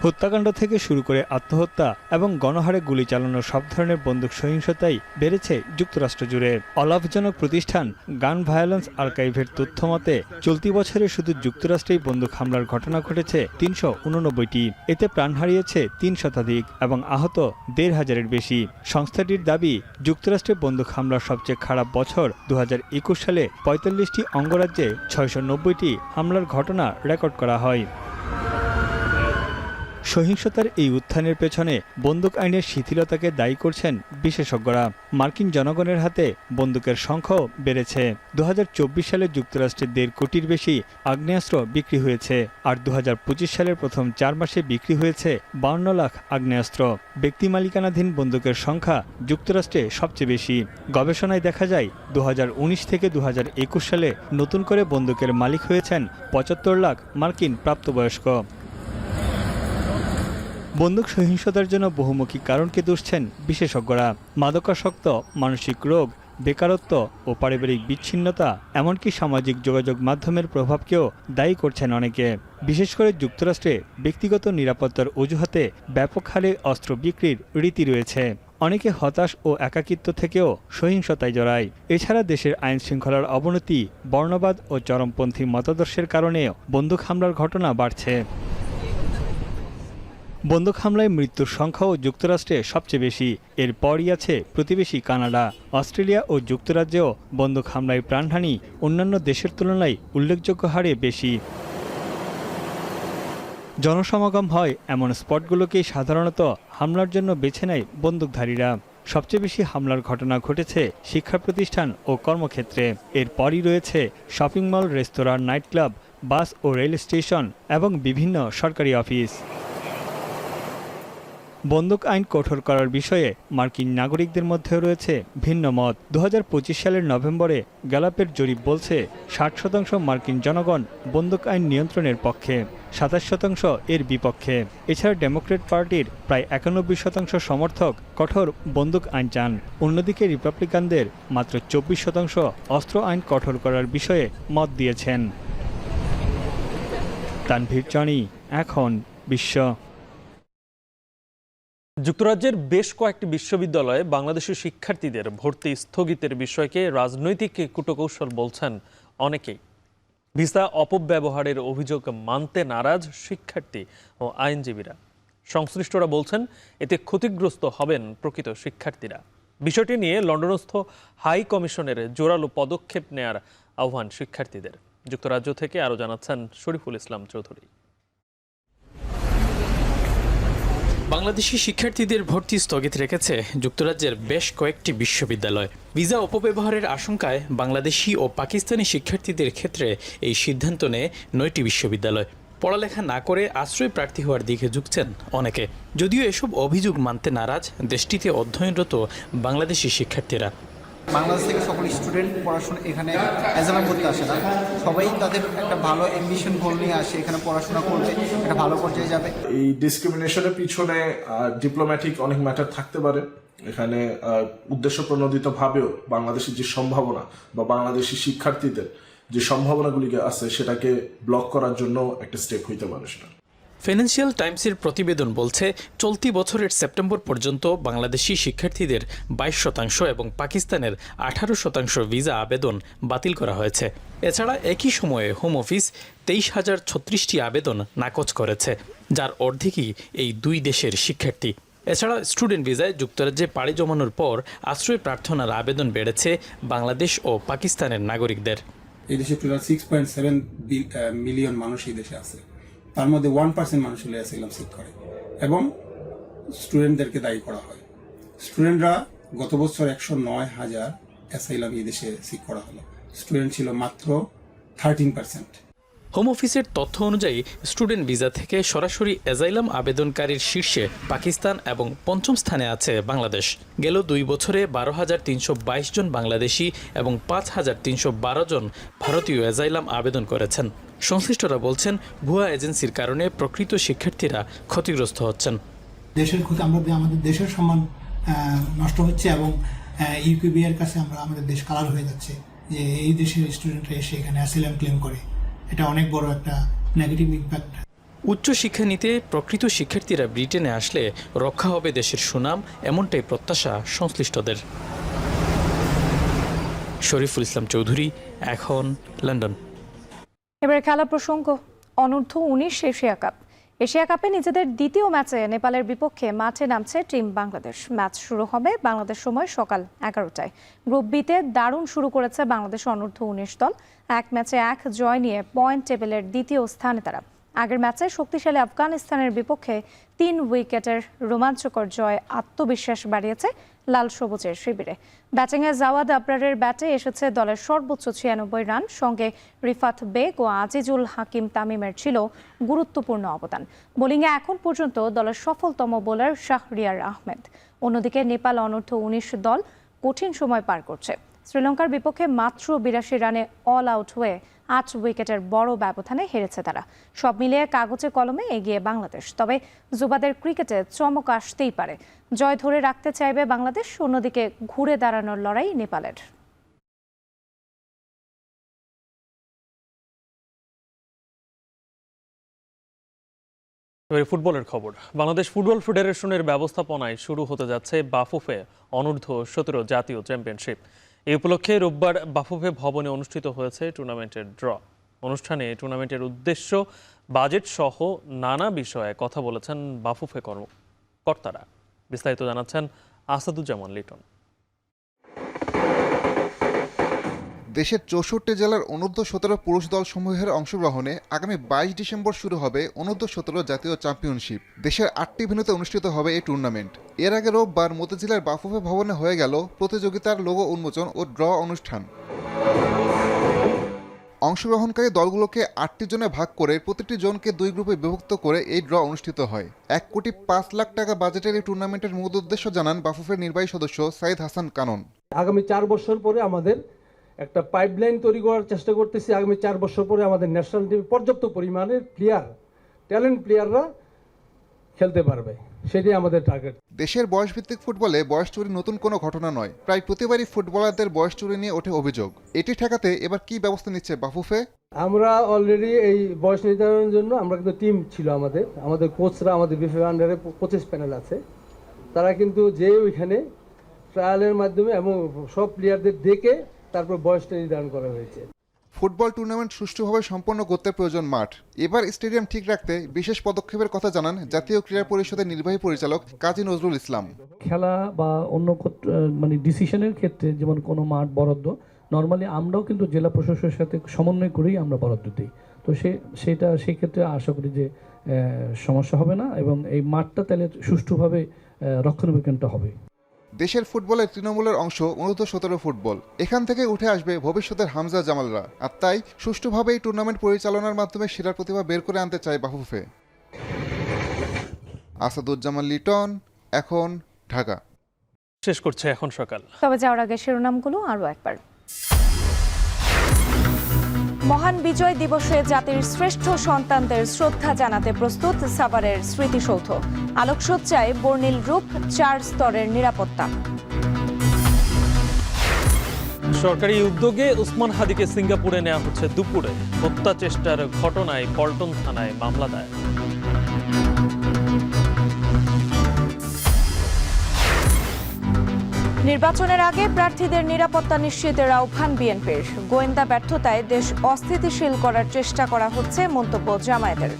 হত্যাকাণ্ড থেকে শুরু করে আত্মহত্যা এবং গণহারে গুলি চালানোর সব ধরনের বন্দুক সহিংসতাই বেড়েছে যুক্তরাষ্ট্র জুড়ে। অলাভজনক প্রতিষ্ঠান গান ভায়োলেন্স আর্কাইভের তথ্য মতে চলতি বছরে শুধু যুক্তরাষ্ট্রেই বন্দুক হামলার ঘটনা ঘটেছে ৩৮৯টি। এতে প্রাণ হারিয়েছে ৩ শতাধিক এবং আহত ১৫০০-এর বেশি। সংস্থাটির দাবি, যুক্তরাষ্ট্রে বন্দুক হামলার সবচেয়ে খারাপ বছর ২০২১ সালে ৪৫টি অঙ্গরাজ্যে ৬৯০টি হামলার ঘটনা রেকর্ড করা হয়। সহিংসতার এই উত্থানের পেছনে বন্দুক আইনের শিথিলতাকে দায়ী করছেন বিশেষজ্ঞরা। মার্কিন জনগণের হাতে বন্দুকের সংখ্যাও বেড়েছে। ২০২৪ সালে যুক্তরাষ্ট্রে ১.৫ কোটির বেশি আগ্নেয়াস্ত্র বিক্রি হয়েছে, আর ২০২৫ সালের প্রথম ৪ মাসে বিক্রি হয়েছে ৫২ লাখ আগ্নেয়াস্ত্র। ব্যক্তি মালিকানাধীন বন্দুকের সংখ্যা যুক্তরাষ্ট্রে সবচেয়ে বেশি। গবেষণায় দেখা যায় ২০১৯ থেকে ২০২১ সালে নতুন করে বন্দুকের মালিক হয়েছেন ৭৫ লাখ মার্কিন প্রাপ্তবয়স্ক। বন্দুক সহিংসতার জন্য বহুমুখী কারণকে দুষছেন বিশেষজ্ঞরা। মাদকাসক্ত, মানসিক রোগ, বেকারত্ব ও পারিবারিক বিচ্ছিন্নতা, এমনকি সামাজিক যোগাযোগ মাধ্যমের প্রভাবকেও দায়ী করছেন অনেকে। বিশেষ করে যুক্তরাষ্ট্রে ব্যক্তিগত নিরাপত্তার অজুহাতে ব্যাপক হারে অস্ত্র বিক্রির রীতি রয়েছে। অনেকে হতাশ ও একাকিত্ব থেকেও সহিংসতায় জড়ায়। এছাড়া দেশের আইন শৃঙ্খলার অবনতি, বর্ণবাদ ও চরমপন্থী মতাদর্শের কারণেও বন্দুক হামলার ঘটনা বাড়ছে। বন্দুক হামলায় মৃত্যুর সংখ্যাও যুক্তরাষ্ট্রে সবচেয়ে বেশি। এরপরই আছে প্রতিবেশী কানাডা। অস্ট্রেলিয়া ও যুক্তরাজ্যেও বন্দুক হামলায় প্রাণহানি অন্যান্য দেশের তুলনায় উল্লেখযোগ্য হারে বেশি। জনসমাগম হয় এমন স্পটগুলোকেই সাধারণত হামলার জন্য বেছে নেয় বন্দুকধারীরা। সবচেয়ে বেশি হামলার ঘটনা ঘটেছে শিক্ষা প্রতিষ্ঠান ও কর্মক্ষেত্রে। এরপরই রয়েছে শপিং মল, রেস্তোরাঁ, নাইট ক্লাব, বাস ও রেল স্টেশন এবং বিভিন্ন সরকারি অফিস। বন্দুক আইন কঠোর করার বিষয়ে মার্কিন নাগরিকদের মধ্যেও রয়েছে ভিন্ন মত। ২০২৫ সালের নভেম্বরে গ্যালাপের জরিপ বলছে ৬০% মার্কিন জনগণ বন্দুক আইন নিয়ন্ত্রণের পক্ষে, ২৭% এর বিপক্ষে। এছাড়া ডেমোক্র্যাট পার্টির প্রায় ৯১% সমর্থক কঠোর বন্দুক আইন চান। অন্যদিকে রিপাবলিকানদের মাত্র ২৪% অস্ত্র আইন কঠোর করার বিষয়ে মত দিয়েছেন। তানভীর চনি, এখন বিশ্ব।
যুক্তরাজ্যের বেশ কয়েকটি বিশ্ববিদ্যালয়ে বাংলাদেশি শিক্ষার্থীদের ভর্তি স্থগিতের বিষয়কে রাজনৈতিক কূটকৌশল বলছেন অনেকেই। ভিসা অপব্যবহারের অভিযোগ মানতে নারাজ শিক্ষার্থী ও আইনজীবীরা। সংশ্লিষ্টরা বলছেন এতে ক্ষতিগ্রস্ত হবেন প্রকৃত শিক্ষার্থীরা। বিষয়টি নিয়ে লন্ডনস্থ হাই কমিশনের জোরালো পদক্ষেপ নেয়ার আহ্বান শিক্ষার্থীদের। যুক্তরাজ্য থেকে আরও জানাচ্ছেন শরীফুল ইসলাম চৌধুরী।
বাংলাদেশি শিক্ষার্থীদের ভর্তি স্থগিত রেখেছে যুক্তরাজ্যের বেশ কয়েকটি বিশ্ববিদ্যালয়। ভিসা অপব্যবহারের আশঙ্কায় বাংলাদেশি ও পাকিস্তানি শিক্ষার্থীদের ক্ষেত্রে এই সিদ্ধান্ত নেয় 9টি বিশ্ববিদ্যালয়। পড়ালেখা না করে আশ্রয় প্রার্থী হওয়ার দিকে ঝুঁকছেন অনেকে। যদিও এসব অভিযোগ মানতে নারাজ দেশটিতে অধ্যয়নরত বাংলাদেশি শিক্ষার্থীরা।
বাংলাদেশ থেকে সকল স্টুডেন্ট পড়াশোনা এখানে অ্যাজাম করতে আসে না, সবাই তাদের একটা ভালো অ্যাম্বিশন গোল নিয়ে আসে, এখানে পড়াশোনা করবে, একটা ভালো পর্যায়ে যাবে।
এই ডিসক্রিমিনেশনের পিছনে ডিপ্লোম্যাটিক অনেক ম্যাটার থাকতে পারে। এখানে উদ্দেশ্য প্রণোদিত ভাবেও বাংলাদেশের যে সম্ভাবনা বা বাংলাদেশি শিক্ষার্থীদের যে সম্ভাবনাগুলিকে আছে সেটাকে ব্লক করার জন্য একটা স্টেপ হইতে পারে সেটা।
ফিনান্সিয়াল টাইমসের প্রতিবেদন বলছে চলতি বছরের সেপ্টেম্বর পর্যন্ত বাংলাদেশি শিক্ষার্থীদের 22% এবং পাকিস্তানের 18% ভিসা আবেদন বাতিল করা হয়েছে। এছাড়া একই সময়ে হোম অফিস 23,036টি আবেদন নাকচ করেছে, যার অর্ধেকই এই দুই দেশের শিক্ষার্থী। এছাড়া স্টুডেন্ট ভিসায় যুক্তরাজ্যে পাড়ি জমানোর পর আশ্রয় প্রার্থনার আবেদন বেড়েছে বাংলাদেশ ও পাকিস্তানের নাগরিকদের।
এই দেশে টোটাল 6.7 মিলিয়ন মানুষ এই দেশে আছে, তার মধ্যে 1% মানুষ হলে অ্যাসাইলাম সিক করে এবং স্টুডেন্টদেরকে দায়ী করা হয়। স্টুডেন্টরা গত বছর 109,000 অ্যাসাইলাম এই দেশে সিক করা হলো, স্টুডেন্ট ছিল মাত্র 13%।
হোম অফিসের তথ্য অনুযায়ী স্টুডেন্ট ভিসা থেকে সরাসরি অ্যাসাইলাম আবেদনকারীর শীর্ষে পাকিস্তান এবং পঞ্চম স্থানে আছে বাংলাদেশ। গেল 2 বছরে 12,322 জন বাংলাদেশি এবং 5,312 জন ভারতীয় অ্যাসাইলাম আবেদন করেছেন। সংশ্লিষ্টরা বলছেন, ভুয়া এজেন্সির কারণে প্রকৃত শিক্ষার্থীরা ক্ষতিগ্রস্ত হচ্ছেন।
দেশের ক্ষতি, আমাদের দেশের সম্মান নষ্ট হচ্ছে এবং ইউকিবিএর কাছে আমাদের দেশ কালার হয়ে যাচ্ছে যে এই দেশের স্টুডেন্টরা এসে এখানে অ্যাসাইলাম ক্লেম করে। এটা অনেক বড় একটা নেগেটিভ ইম্প্যাক্ট।
উচ্চ শিক্ষা নিতে প্রকৃত শিক্ষার্থীরা ব্রিটেনে আসলে রক্ষা হবে দেশের সুনাম, এমনটাই প্রত্যাশা সংশ্লিষ্টদের। শরীফুল ইসলাম চৌধুরী, এখন লন্ডন।
এবারে খেলা প্রসঙ্গ। অনূর্ধ্ব-19 এশিয়া কাপে নিজেদের দ্বিতীয় ম্যাচে নেপালের বিপক্ষে মাঠে নামছে টিম বাংলাদেশ। ম্যাচ শুরু হবে বাংলাদেশ সময় সকাল 11টায়। গ্রুপ বিতে দারুণ শুরু করেছে বাংলাদেশ অনূর্ধ্ব-19 দল। এক ম্যাচে 1 জয় নিয়ে পয়েন্ট টেবিলের দ্বিতীয় স্থানে তারা। আগের ম্যাচে শক্তিশালী আফগানিস্তানের বিপক্ষে 3 উইকেটের রোমাঞ্চকর জয় আত্মবিশ্বাস বাড়িয়েছে লাল সবুজের শিবিরে। ব্যাটিংয়ে জাওয়াদ আবরারের ব্যাটে এসেছে দলের সর্বোচ্চ 96 রান। সঙ্গে রিফাত বেগ ও আজিজুল হাকিম তামিমের ছিল গুরুত্বপূর্ণ অবদান। বোলিংয়ে এখন পর্যন্ত দলের সফলতম বোলার শাহরিয়ার আহমেদ। অন্যদিকে নেপাল অনূর্ধ্ব-19 দল কঠিন সময় পার করছে। শ্রীলঙ্কার বিপক্ষে মাত্র 82 রানে অল আউট হয়ে 8 উইকেটের বড় ব্যবধানে হেরেছে তারা। সব মিলিয়ে কাগজে কলমে এগিয়ে বাংলাদেশ। তবে যুবাদের ক্রিকেটে চমক আসতেই পারে। জয় ধরে রাখতে চাইবে বাংলাদেশ, অন্যদিকে ঘুরে দাঁড়ানোর লড়াই নেপালের।
এবারে ফুটবলের খবর। বাংলাদেশ ফুটবল ফেডারেশনের ব্যবস্থাপনায় শুরু হতে যাচ্ছে বাফুফে অনূর্ধ্ব-17 জাতীয় চ্যাম্পিয়নশিপ। এই উপলক্ষে রোববার বাফুফে ভবনে অনুষ্ঠিত হয়েছে টুর্নামেন্টের ড্র। অনুষ্ঠানে টুর্নামেন্টের উদ্দেশ্য, বাজেট সহ নানা বিষয়ে কথা বলেছেন বাফুফে কর্মকর্তারা। বিস্তারিত জানাচ্ছেন আসাদুজ্জামান লিটন।
দেশের 64 জেলার অনূর্ধ্ব-17 পুরুষ দল সমূহের অংশগ্রহণে আগামী 22 ডিসেম্বর শুরু হবে অনূর্ধ্ব-17 জাতীয় চ্যাম্পিয়নশিপ। দেশের 8টি ভেন্যুতে অনুষ্ঠিত হবে এই টুর্নামেন্ট। এর আগে রোববার মতিঝিলের বাফুফে ভবনে হয়ে গেল প্রতিযোগিতার লোগো উন্মোচন ও ড্র অনুষ্ঠান। অংশগ্রহণকারী দলগুলোকে 8টি জোনে ভাগ করে প্রতিটি জোনকে 2 গ্রুপে বিভক্ত করে এই ড্র অনুষ্ঠিত হয়। 1,05,00,000 টাকা বাজেটের এই টুর্নামেন্টের মূল উদ্দেশ্য জানান বাফুফের নির্বাহী সদস্য সাইদ হাসান কানন।
আগামী 4 বছর পরে আমাদের একটা পাইপলাইন তৈরি করার চেষ্টা করতেছি। আগামী 4 বছর পরে আমাদের ন্যাশনাল টিমে পর্যাপ্ত পরিমাণের ট্যালেন্ট প্লেয়াররা খেলতে পারবে, সেটাই আমাদের টার্গেট।
দেশের বয়সভিত্তিক ফুটবলে বয়স চুরি নতুন কোনো ঘটনা নয়। প্রায় প্রতিবারই ফুটবলারদের বয়স চুরি নিয়ে ওঠে অভিযোগ। এটি ঠেকাতে এবার কি ব্যবস্থা নিচ্ছে বাফুফে?
আমরা অলরেডি এই বয়স নির্ধারণের জন্য আমরা কিন্তু টিম ছিল আমাদের কোচরা, আমাদের বিফে আন্ডারে কোচেস প্যানেল আছে, তারা কিন্তু যে ওইখানে ট্রায়ালের মাধ্যমে এবং সব প্লেয়ারদের দেখে তারপর বয়সটা নির্ধারণ করা হয়েছে।
ফুটবল টুর্নামেন্ট সুষ্ঠুভাবে সম্পন্ন করতে প্রয়োজন মাঠ। এবার স্টেডিয়াম ঠিক রাখতে বিশেষ পদক্ষেপের কথা জানান জাতীয় ক্রীড়া পরিষদের নির্বাহী পরিচালক কাজী নজরুল ইসলাম।
খেলা বা অন্য ডিসিশনের ক্ষেত্রে যেমন কোনো মাঠ বরাদ্দ, নর্মালি আমরাও কিন্তু জেলা প্রশাসনের সাথে সমন্বয় করেই আমরা বরাদ্দ দিই। তো সেই ক্ষেত্রে আশা করি যে সমস্যা হবে না এবং এই মাঠটা তাহলে সুষ্ঠুভাবে রক্ষণাবেক্ষণটা হবে।
দেশের ফুটবলের তৃণমূলের অংশ অনূর্ধ্ব-17 ফুটবল। এখান থেকে উঠে আসবে ভবিষ্যতের হামজা জামালরা। আর তাই সুষ্ঠুভাবে এই টুর্নামেন্ট পরিচালনার মাধ্যমে সেরা প্রতিভা বের করে আনতে চায় বাফুফে। আসাদুজ্জামান লিটন, এখন ঢাকা।
শেষ করছে এখন সকাল।
তবে যাওয়ার আগে শিরোনামগুলো আরও একবার। মহান বিজয় দিবসে জাতির শ্রেষ্ঠ সন্তানদের শ্রদ্ধা জানাতে প্রস্তুত সাভারের স্মৃতিসৌধ। আলোকসজ্জায় বর্ণিল রূপ, 4 স্তরের নিরাপত্তা।
সরকারি উদ্যোগে উসমান হাদিকে সিঙ্গাপুরে নেওয়া হচ্ছে দুপুরে। হত্যা চেষ্টার ঘটনায় পল্টন থানায় মামলা দায়ের।
নির্বাচনের আগে প্রার্থীদের নিরাপত্তা নিশ্চিতের আহ্বান বিএনপির। গোয়েন্দা ব্যর্থতায় দেশ অস্থিতিশীল করার চেষ্টা করা হচ্ছে, মন্তব্য জামায়াতের।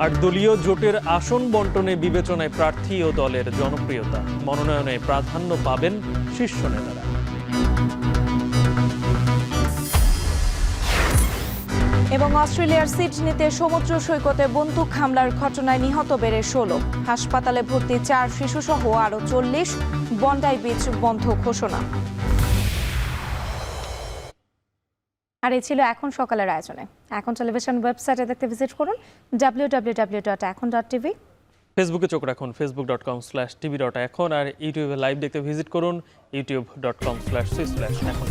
আর দলীয় জোটের আসন বন্টনে বিবেচনায় প্রার্থী ও দলের জনপ্রিয়তা, মনোনয়নে প্রাধান্য পাবেন শীর্ষ নেতারা।
এবং অস্ট্রেলিয়ার সিডনিতে সমুদ্র সৈকতে বন্দুক হামলার ঘটনায় নিহত বেড়ে 16, হাসপাতালে ভর্তি 4 শিশুসহ আরও 40, বন্ডাই বিচ বন্ধ ঘোষণা। আর এই ছিল এখন সকালের আয়োজনে। এখন টেলিভিশন ওয়েবসাইটে দেখতে ভিজিট করুন www.ekon.tv।
ফেসবুকে চোখ রাখুন facebook.com/tv.ekon, আর ইউটিউবে লাইভ দেখতে ভিজিট করুন youtube.com/এখন।